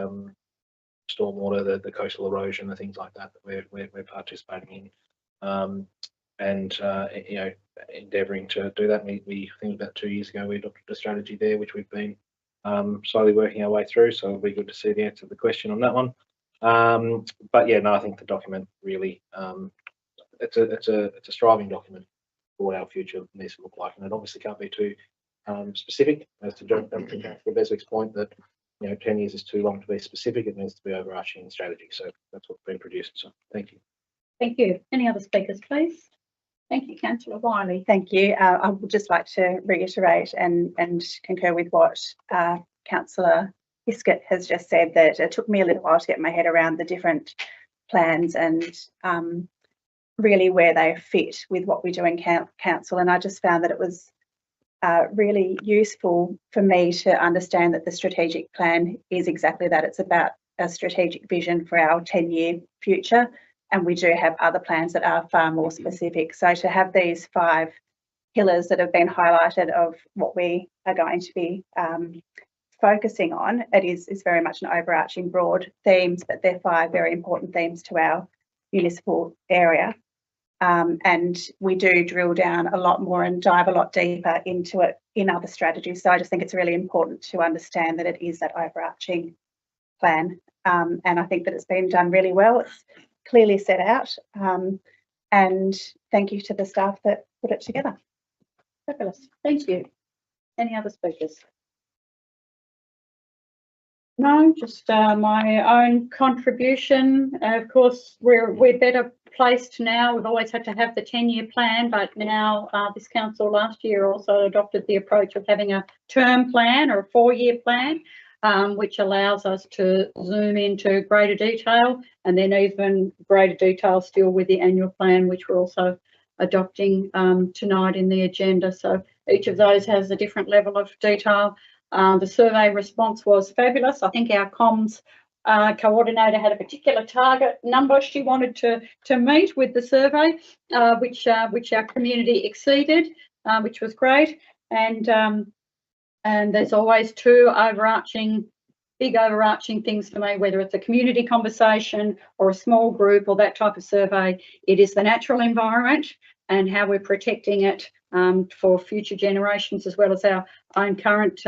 stormwater, the coastal erosion, the things like that we're participating in, and endeavouring to do that. We think about 2 years ago we adopted a strategy there, which we've been slowly working our way through. So it'll be good to see the answer to the question on that one. But yeah, no, I think the document really it's a striving document for what our future needs to look like, and it obviously can't be too specific, as to Councillor Beswick's point that 10 years is too long to be specific. It needs to be overarching strategy. So that's what's been produced. So thank you. Thank you. Any other speakers, please? Thank you, Councillor Wiley. Thank you. I would just like to reiterate and concur with what Councillor Hiskett has just said, that it took me a little while to get my head around the different plans and really where they fit with what we do in council. And I just found that it was really useful for me to understand that the strategic plan is exactly that. It's about a strategic vision for our 10-year future, and we do have other plans that are far more specific. So to have these 5 pillars that have been highlighted of what we are going to be focusing on, it is very much an overarching broad themes, but they're 5 very important themes to our municipal area. And we do drill down a lot more and dive a lot deeper into it in other strategies. So I just think it's really important to understand that it is that overarching plan. And I think that it's been done really well. It's clearly set out. And thank you to the staff that put it together. Fabulous. Thank you. Any other speakers? No, just my own contribution. Of course, we're better placed now. We've always had to have the 10-year plan, but now this council last year also adopted the approach of having a term plan or a 4-year plan, which allows us to zoom into greater detail, and then even greater detail still with the annual plan, which we're also adopting tonight in the agenda. So each of those has a different level of detail. The survey response was fabulous. I think our comms coordinator had a particular target number she wanted to meet with the survey, which our community exceeded, which was great. And there's always 2 big overarching things for me, whether it's a community conversation or a small group or that type of survey. It is the natural environment and how we're protecting it for future generations, as well as our own current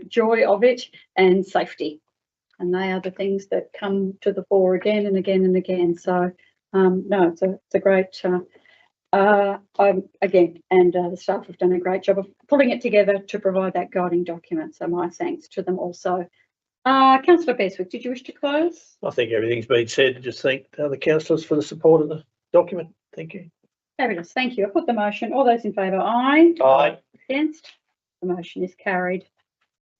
joy of it, and safety. And they are the things that come to the fore again and again and again. So no, it's a great again, and the staff have done a great job of pulling it together to provide that guiding document. So my thanks to them also. Councillor Beswick, did you wish to close? I think everything's been said. Just thank the councillors for the support of the document. Thank you. Fabulous, thank you. I put the motion. All those in favour, aye. Aye. Against? The motion is carried.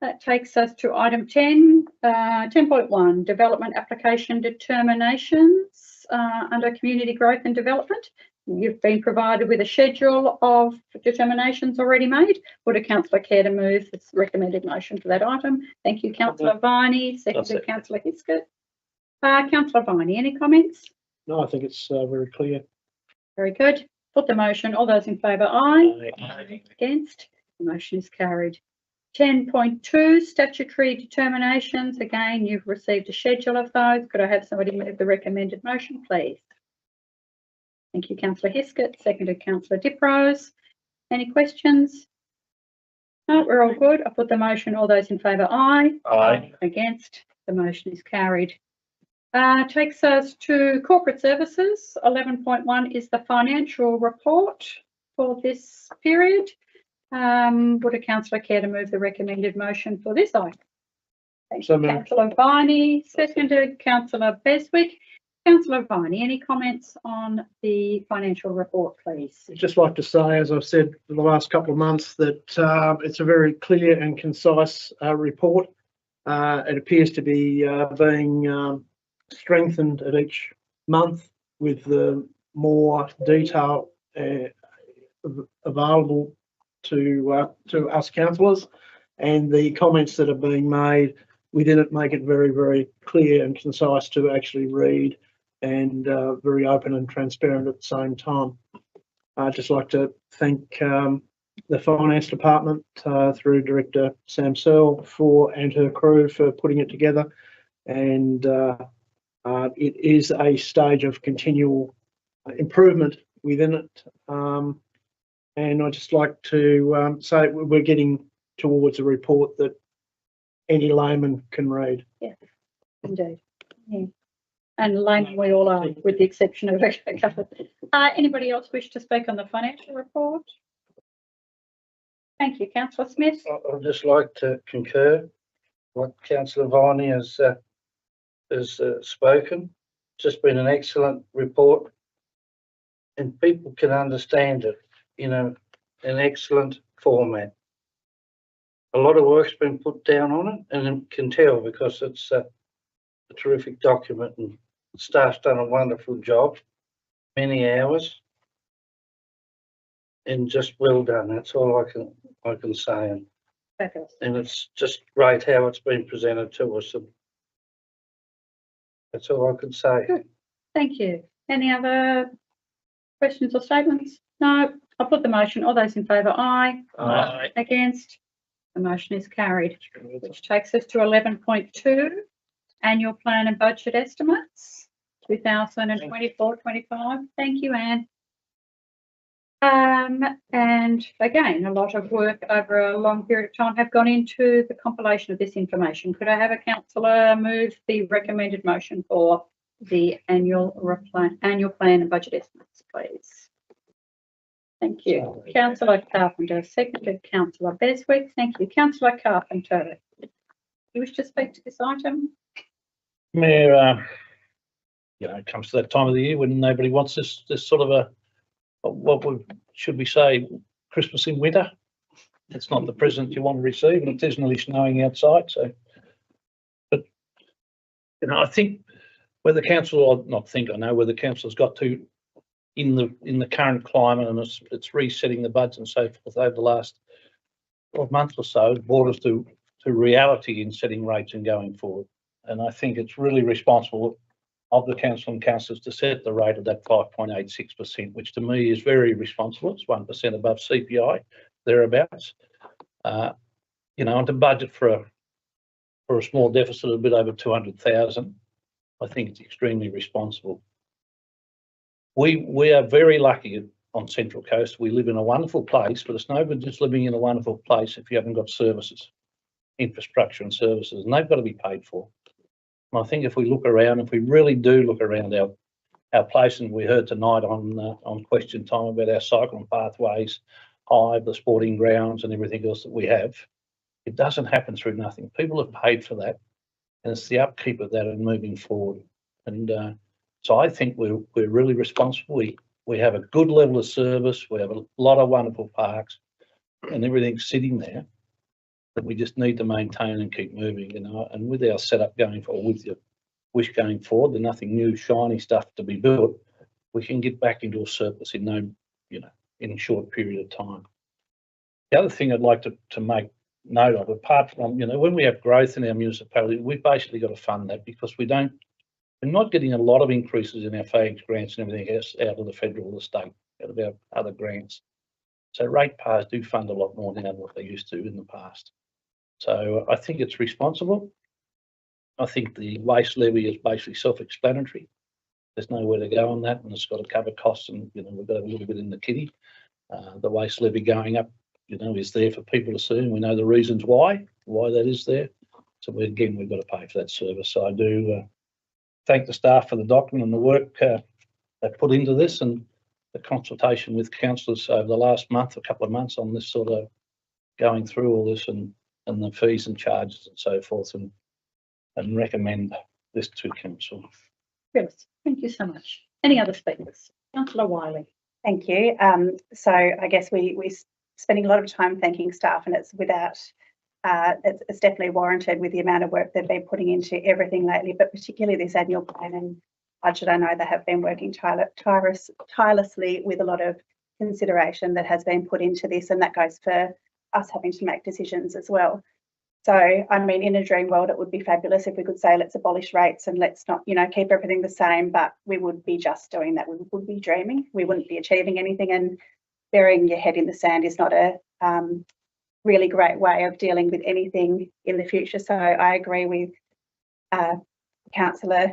That takes us to item 10, 10.1, development application determinations under community growth and development. You've been provided with a schedule of determinations already made. Would a councillor care to move this recommended motion for that item? Thank you, Councillor Viney. Seconded, Councillor Heskett. Councillor Viney, any comments? No, I think it's very clear. Very good. Put the motion. All those in favour, aye. Aye. Against? The motion is carried. 10.2, statutory determinations. Again, you've received a schedule of those. Could I have somebody move the recommended motion, please? Thank you, Councillor Heskett. Seconded, Councillor Diprose. Any questions? No, we're all good. I put the motion. All those in favour, aye. Aye. Against? The motion is carried. Takes us to corporate services. 11.1 is the financial report for this period. Would a councillor care to move the recommended motion for this item? Thank you, Councillor Viney. Seconded, Councillor Beswick. Councillor Viney, any comments on the financial report, please? I'd just like to say, as I've said for the last couple of months, that it's a very clear and concise report. It appears to be being strengthened at each month with more detail available to us councillors, and the comments that are being made within it make it very, very clear and concise to actually read, and very open and transparent at the same time. I'd just like to thank the finance department through Director Sam Searle and her crew for putting it together, and it is a stage of continual improvement within it. And I'd just like to say we're getting towards a report that any layman can read. Yes, indeed. Yeah. And layman we all are, with the exception of a couple. Anybody else wish to speak on the financial report? Thank you, Councillor Smith. I'd just like to concur what Councillor Viney has spoken. It's just been an excellent report, and people can understand it, in an excellent format. A lot of work's been put down on it, and you can tell because it's a terrific document, and staff's done a wonderful job, many hours, and just well done. That's all I can say. And it's just great how it's been presented to us. That's all I can say. Good. Thank you. Any other questions or statements? No. I'll put the motion. All those in favour, aye. Aye. Against? The The motion is carried, which takes us to 11.2, annual plan and budget estimates, 2024-25. Thank you, Anne. And again, a lot of work over a long period of time have gone into the compilation of this information. Could I have a councillor move the recommended motion for the annual plan and budget estimates, please? Thank you. Councillor Carpenter, seconded Councillor Beswick. Thank you. Councillor Carpenter, you wish to speak to this item? Mayor, you know, it comes to that time of the year when nobody wants this sort of should we say, Christmas in winter. It's not the present you want to receive, and it is nearly snowing outside. So, but you know, I think where the council, or not think, I know where the council's got to in the current climate, and it's resetting the budget and so forth over the last 12 months or so, brought us to reality in setting rates and going forward. And I think it's really responsible of the council and councillors to set the rate of that 5.86%, which to me is very responsible. It's 1% above CPI, thereabouts. You know, and to budget for a small deficit of a bit over 200,000, I think it's extremely responsible. We are very lucky on Central Coast. We live in a wonderful place, but it's no good just living in a wonderful place if you haven't got services, infrastructure and services, and they've got to be paid for. And I think if we look around, if we really do look around our place, and we heard tonight on question time about our cycling pathways, Hive, the sporting grounds and everything else that we have, it doesn't happen through nothing. People have paid for that, and it's the upkeep of that and moving forward. And so I think we're really responsible. We have a good level of service. We have a lot of wonderful parks and everything's sitting there that we just need to maintain and keep moving, you know. And with our setup going forward, with your wish going forward, there's nothing new, shiny stuff to be built. We can get back into a surplus in in a short period of time. The other thing I'd like to make note of, apart from, you know, when we have growth in our municipality, we've basically got to fund that because we're not getting a lot of increases in our FAGS grants and everything else out of the federal or state, out of our other grants. So ratepayers do fund a lot more now than what they used to in the past. So I think it's responsible. I think the waste levy is basically self-explanatory. There's nowhere to go on that, and it's got to cover costs, and you know, we've got a little bit in the kitty. The waste levy going up, you know, is there for people to see, and we know the reasons why that is there. So we've got to pay for that service. So I do thank the staff for the document and the work they put into this, and the consultation with councillors over the last month, a couple of months on this sort of going through all this and the fees and charges and so forth, and recommend this to council. Yes, thank you so much. Any other speakers? Councillor Wiley. Thank you. So I guess we're spending a lot of time thanking staff, and it's without, it's definitely warranted with the amount of work they've been putting into everything lately, but particularly this annual plan and budget. I know they have been working tirelessly with a lot of consideration that has been put into this, and that goes for us having to make decisions as well. So, I mean, in a dream world, it would be fabulous if we could say, let's abolish rates and let's not, you know, keep everything the same, but we would be just doing that. We would be dreaming. We wouldn't be achieving anything, and burying your head in the sand is not a really great way of dealing with anything in the future. So I agree with Councillor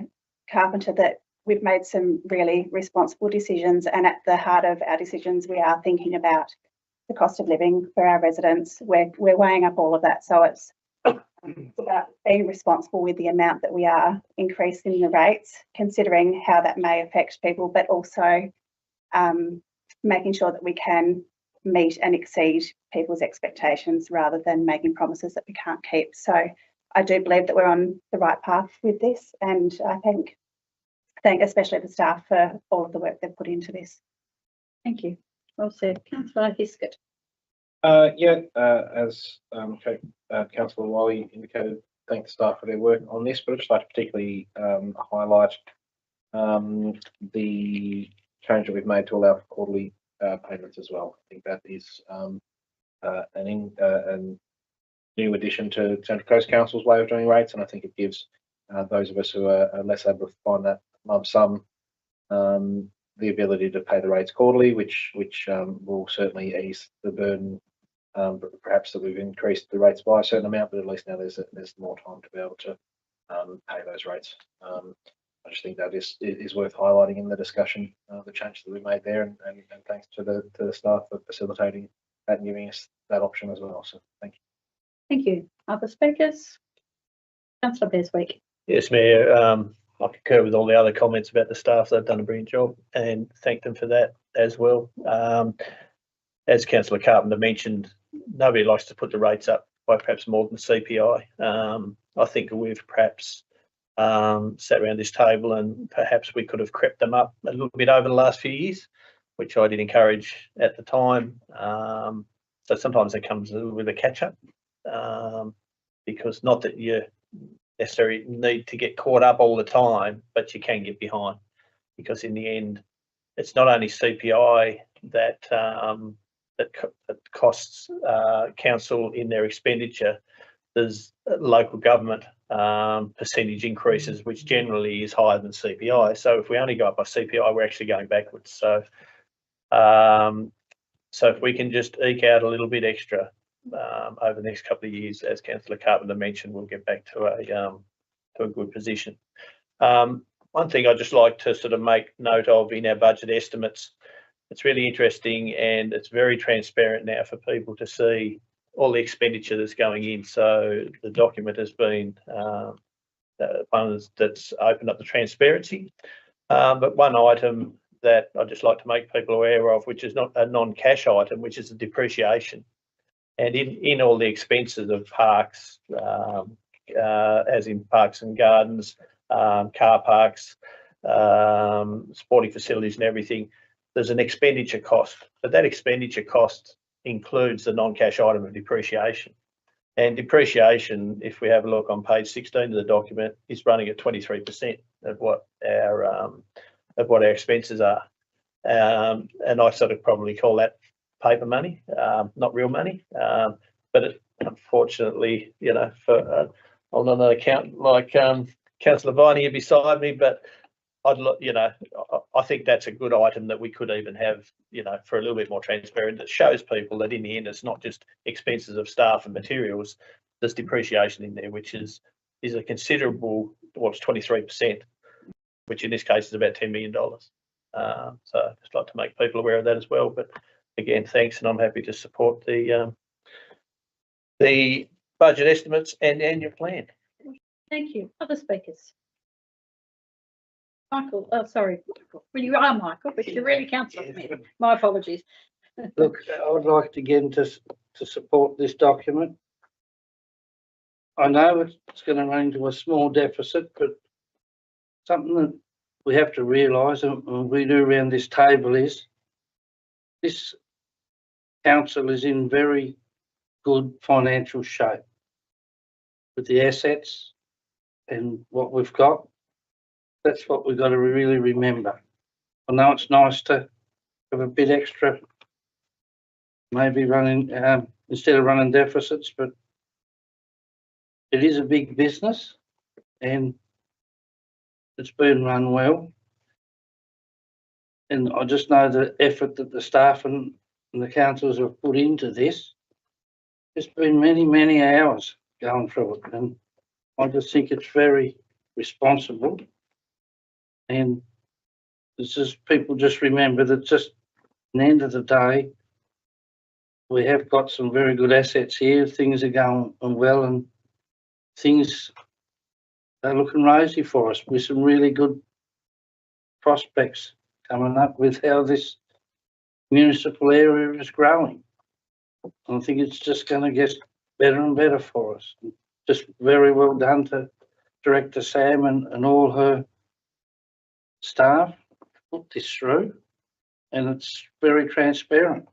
Carpenter that we've made some really responsible decisions, and at the heart of our decisions, we are thinking about the cost of living for our residents. We're weighing up all of that. So it's about being responsible with the amount that we are increasing the rates, considering how that may affect people, but also making sure that we can meet and exceed people's expectations rather than making promises that we can't keep. So I do believe that we're on the right path with this, and I thank especially the staff for all of the work they've put into this. Thank you. Well said. Councillor Heskett. As Councillor Wiley indicated, thank the staff for their work on this, but I'd just like to particularly highlight the change that we've made to allow for quarterly payments as well. I think that is a new addition to Central Coast Council's way of doing rates, and I think it gives those of us who are less able to find that lump sum the ability to pay the rates quarterly, which will certainly ease the burden but perhaps that we've increased the rates by a certain amount, but at least now there's more time to be able to pay those rates. I just think that is worth highlighting in the discussion, the change that we made there, and thanks to the staff for facilitating that and giving us that option as well. So thank you. Thank you. Other speakers? Councillor Beswick. Yes, Mayor, I concur with all the other comments about the staff. They've done a brilliant job and thank them for that as well. As Councillor Carpenter mentioned, nobody likes to put the rates up by perhaps more than CPI. I think we've perhaps sat around this table and perhaps we could have crept them up a little bit over the last few years, which I did encourage at the time. So sometimes it comes with a catch up, because not that you necessarily need to get caught up all the time, but you can get behind, because in the end, it's not only CPI that that costs council in their expenditure. There's local government percentage increases, which generally is higher than CPI. So if we only go up by CPI, we're actually going backwards. So so if we can just eke out a little bit extra over the next couple of years, as Councillor Carpenter mentioned, we'll get back to a good position. One thing I'd just like to sort of make note of in our budget estimates, it's really interesting and it's very transparent now for people to see all the expenditure that's going in. So the document has been one that's opened up the transparency. But one item that I'd just like to make people aware of, which is not a non-cash item, which is the depreciation. And in all the expenses of parks, as in parks and gardens, car parks, sporting facilities and everything, there's an expenditure cost, but that expenditure cost includes the non-cash item of depreciation. And depreciation, if we have a look on page 16 of the document, is running at 23% of what our expenses are. And I sort of probably call that paper money, not real money. But unfortunately, you know, for I'm not an accountant like Councillor Viney here beside me, but I think that's a good item that we could even have, you know, for a little bit more transparent. That shows people that in the end, it's not just expenses of staff and materials. There's depreciation in there, which is a considerable, what's 23%, which in this case is about $10 million. So I'd just like to make people aware of that as well. But again, thanks, and I'm happy to support the budget estimates and your plan. Thank you. Other speakers? Michael, oh, sorry. Well, you are Michael, but you're really Councillor Smith. My apologies. Look, I would like again to support this document. I know it's going to run into a small deficit, but something that we have to realise, and we do around this table, is this council is in very good financial shape with the assets and what we've got. That's what we've got to really remember. I know it's nice to have a bit extra, maybe running instead of running deficits, but it is a big business and it's been run well. And I just know the effort that the staff and the councils have put into this. There's been many, many hours going through it, and I just think it's very responsible. And it's just people just remember that just at the end of the day, we have got some very good assets here. Things are going well and things are looking rosy for us with some really good prospects coming up with how this municipal area is growing. I think it's just going to get better and better for us. Just very well done to Director Sam and all her staff put this through, and it's very transparent.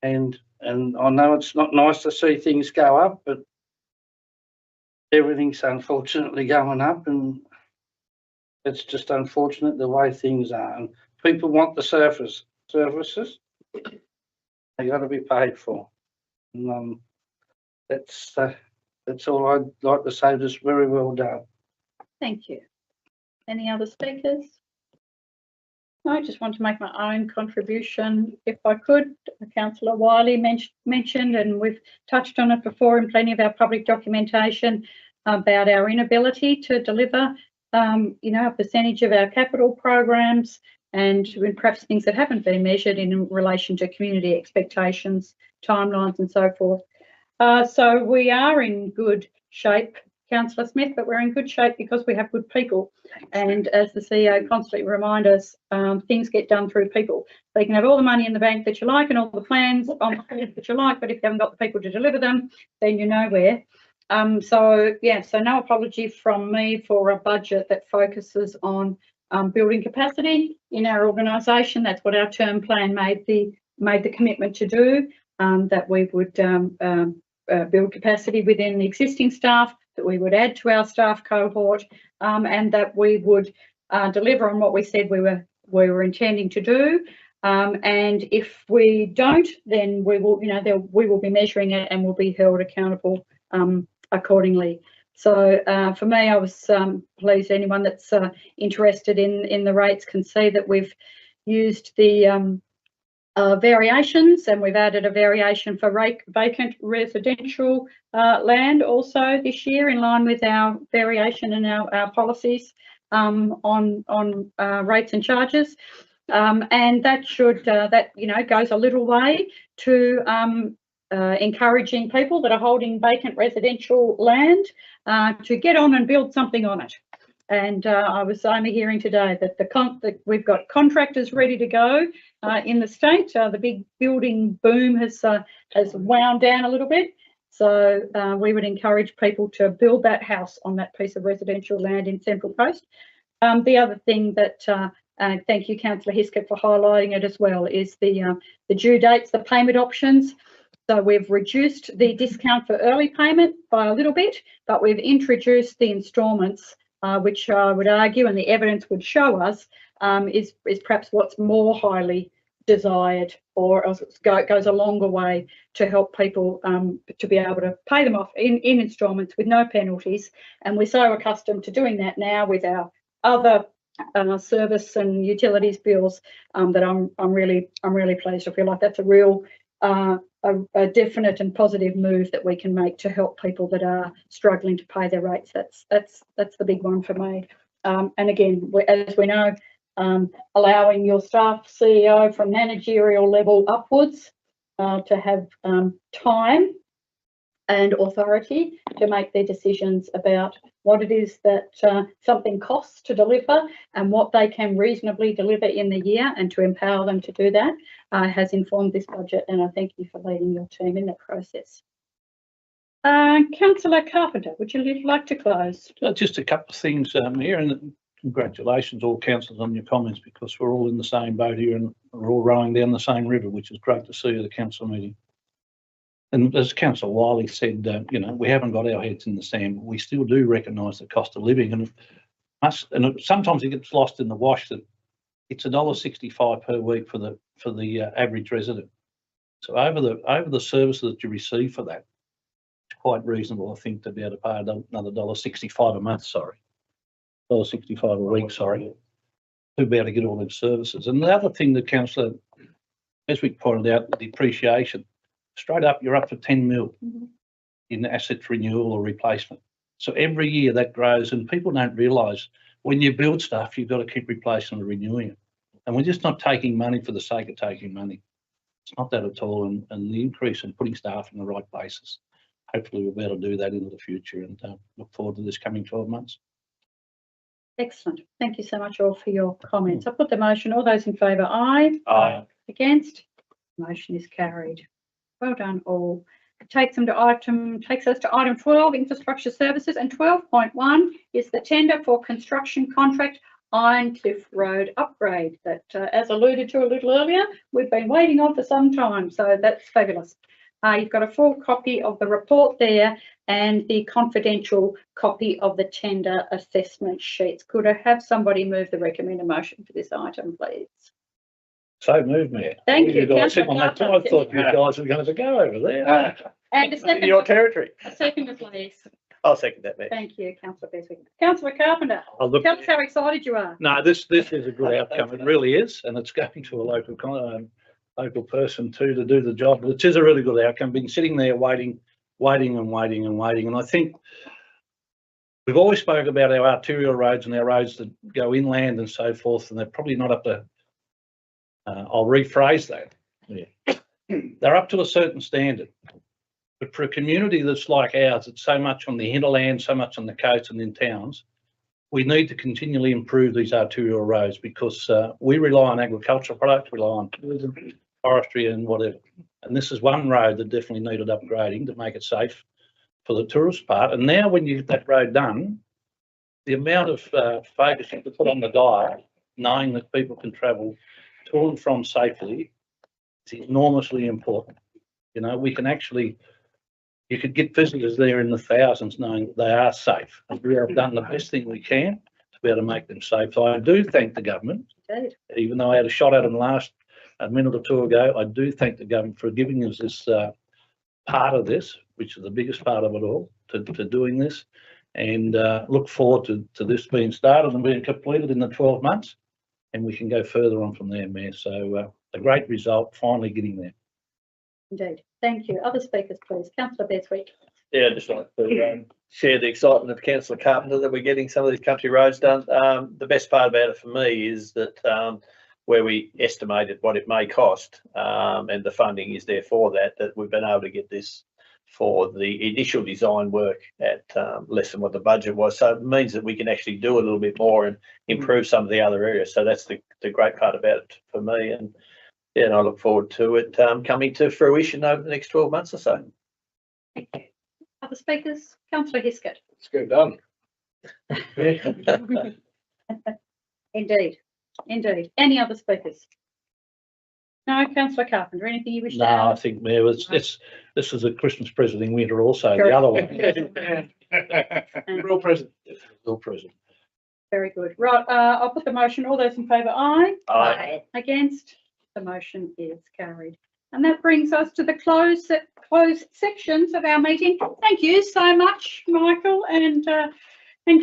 And I know it's not nice to see things go up, but everything's unfortunately going up, and it's just unfortunate the way things are. And people want the services. They got to be paid for. And that's all I'd like to say. Just very well done. Thank you. Any other speakers? I just want to make my own contribution, if I could. Councillor Wiley mentioned, and we've touched on it before in plenty of our public documentation about our inability to deliver, a percentage of our capital programs, and perhaps things that haven't been measured in relation to community expectations, timelines, and so forth. So we are in good shape, Councillor Smith, but we're in good shape because we have good people. And as the CEO constantly reminds us, things get done through people. So you can have all the money in the bank that you like and all the plans on the plans that you like, but if you haven't got the people to deliver them, then you're nowhere. So no apology from me for a budget that focuses on building capacity in our organisation. That's what our term plan made the commitment to do, that we would build capacity within the existing staff, that we would add to our staff cohort, and that we would deliver on what we said we were intending to do. And if we don't, then we will, we will be measuring it and will be held accountable accordingly. So for me, I was pleased anyone that's interested in the rates can see that we've used the variations, and we've added a variation for vacant residential land also this year, in line with our variation in our policies on rates and charges. And that should goes a little way to encouraging people that are holding vacant residential land to get on and build something on it. And I was only hearing today that we've got contractors ready to go in the state. The big building boom has wound down a little bit. So we would encourage people to build that house on that piece of residential land in Central Coast. The other thing that, thank you, Councillor Hiskett, for highlighting it as well, is the due dates, the payment options. So we've reduced the discount for early payment by a little bit, but we've introduced the instalments, which I would argue, and the evidence would show us, is perhaps what's more highly desired, or goes a longer way to help people to be able to pay them off in instalments with no penalties. And we're so accustomed to doing that now with our other service and utilities bills that I'm really pleased. I feel like that's a real a definite and positive move that we can make to help people that are struggling to pay their rates. That's the big one for me. And again, as we know, allowing your staff CEO from managerial level upwards to have time and authority to make their decisions about what it is that something costs to deliver and what they can reasonably deliver in the year, and to empower them to do that has informed this budget, and I thank you for leading your team in that process. Councillor Carpenter, would you like to close? Just a couple of things, Mayor, and congratulations all councillors on your comments, because we're all in the same boat here and we're all rowing down the same river, which is great to see at the council meeting. And as Councillor Wiley said, we haven't got our heads in the sand, but we still do recognise the cost of living, and sometimes it gets lost in the wash that it's $1.65 per week for the average resident. So over the services that you receive for that, it's quite reasonable, I think, to be able to pay another $1.65 a month. Sorry, $1.65 a week. Sorry, to be able to get all those services. And the other thing that Councillor Beswick pointed out, the depreciation. Straight up, you're up for 10 mil in asset renewal or replacement. So every year that grows, and people don't realise when you build stuff, you've got to keep replacing and renewing it. And we're just not taking money for the sake of taking money. It's not that at all. And the increase in putting staff in the right places, hopefully we'll be able to do that into the future, and look forward to this coming 12 months. Excellent. Thank you so much all for your comments. I put the motion. All those in favour, aye. Aye. Against? Motion is carried. Well done all. Takes us to item 12, infrastructure services, and 12.1 is the tender for construction contract Ironcliff Road upgrade that, as alluded to a little earlier, we've been waiting on for some time. So that's fabulous. You've got a full copy of the report there and the confidential copy of the tender assessment sheets. Could I have somebody move the recommended motion for this item, please? So moved, Mayor. Thank you. I thought you guys were going to go over there. And a second, your territory. A second, please. I'll second that, Mayor. Thank you, councillor Beswick. Councillor Carpenter, I'll look. tell us how excited you are. No, this is a good outcome. It really is, and it's going to a local person too to do the job. It is a really good outcome. Been sitting there waiting, and I think we've always spoken about our arterial roads and our roads that go inland and so forth, and they're probably not up to. I'll rephrase that. They're up to a certain standard, but for a community that's like ours, it's so much on the hinterland, so much on the coast and in towns. We need to continually improve these arterial roads because we rely on agricultural products, rely on tourism, forestry and whatever. And this is one road that definitely needed upgrading to make it safe for the tourist part. And now when you get that road done, the amount of focus you have to put on the dial, knowing that people can travel to and from safely, is enormously important. You know, we can actually, you could get visitors there in the thousands knowing that they are safe. And we have done the best thing we can to be able to make them safe. So I do thank the government, even though I had a shot at them a minute or two ago. I do thank the government for giving us this part of this, which is the biggest part of it all, to doing this, and look forward to this being started and being completed in the 12 months, and we can go further on from there, Mayor. So a great result, finally getting there. Indeed. Thank you. Other speakers, please. Councillor Beswick. Yeah, I'd just like to share the excitement of Councillor Carpenter that we're getting some of these country roads done. The best part about it for me is that where we estimated what it may cost, and the funding is there for that we've been able to get this for the initial design work at less than what the budget was. So it means that we can actually do a little bit more and improve some of the other areas. So that's the great part about it for me. And yeah, and I look forward to it coming to fruition over the next 12 months or so. Thank you. Other speakers? Councillor Hiskett. Let's go done. Indeed. Indeed. Any other speakers? No, Councillor Carpenter, anything you wish to No, add? I think, Mayor, this is a Christmas present in winter also, Sure. the other one. Real present. Real present. Very good. Right, I'll put the motion. All those in favour, aye. Aye. Against? The motion is carried. And that brings us to the closed sections of our meeting. Thank you so much, Michael and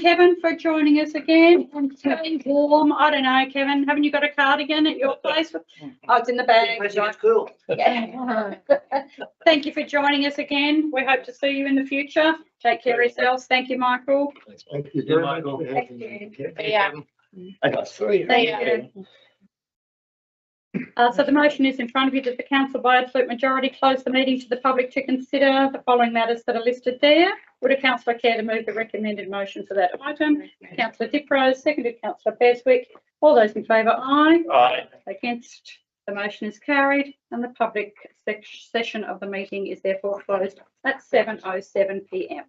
Kevin, for joining us again. And staying warm. I don't know, Kevin, haven't you got a cardigan at your place? Oh, it's in the bag. It's cool. Yeah. Thank you for joining us again. We hope to see you in the future. Take care of yourselves. Thank you, Michael. Thank you very much. Michael. for having Thank me. Yeah. Thank you. So the motion is in front of you that the council by absolute majority close the meeting to the public to consider the following matters that are listed there. Would a councillor care to move the recommended motion for that item? Councillor Diprose, seconded Councillor Beswick. All those in favour, aye. Aye. Against? The motion is carried and the public session of the meeting is therefore closed at 7:07 p.m.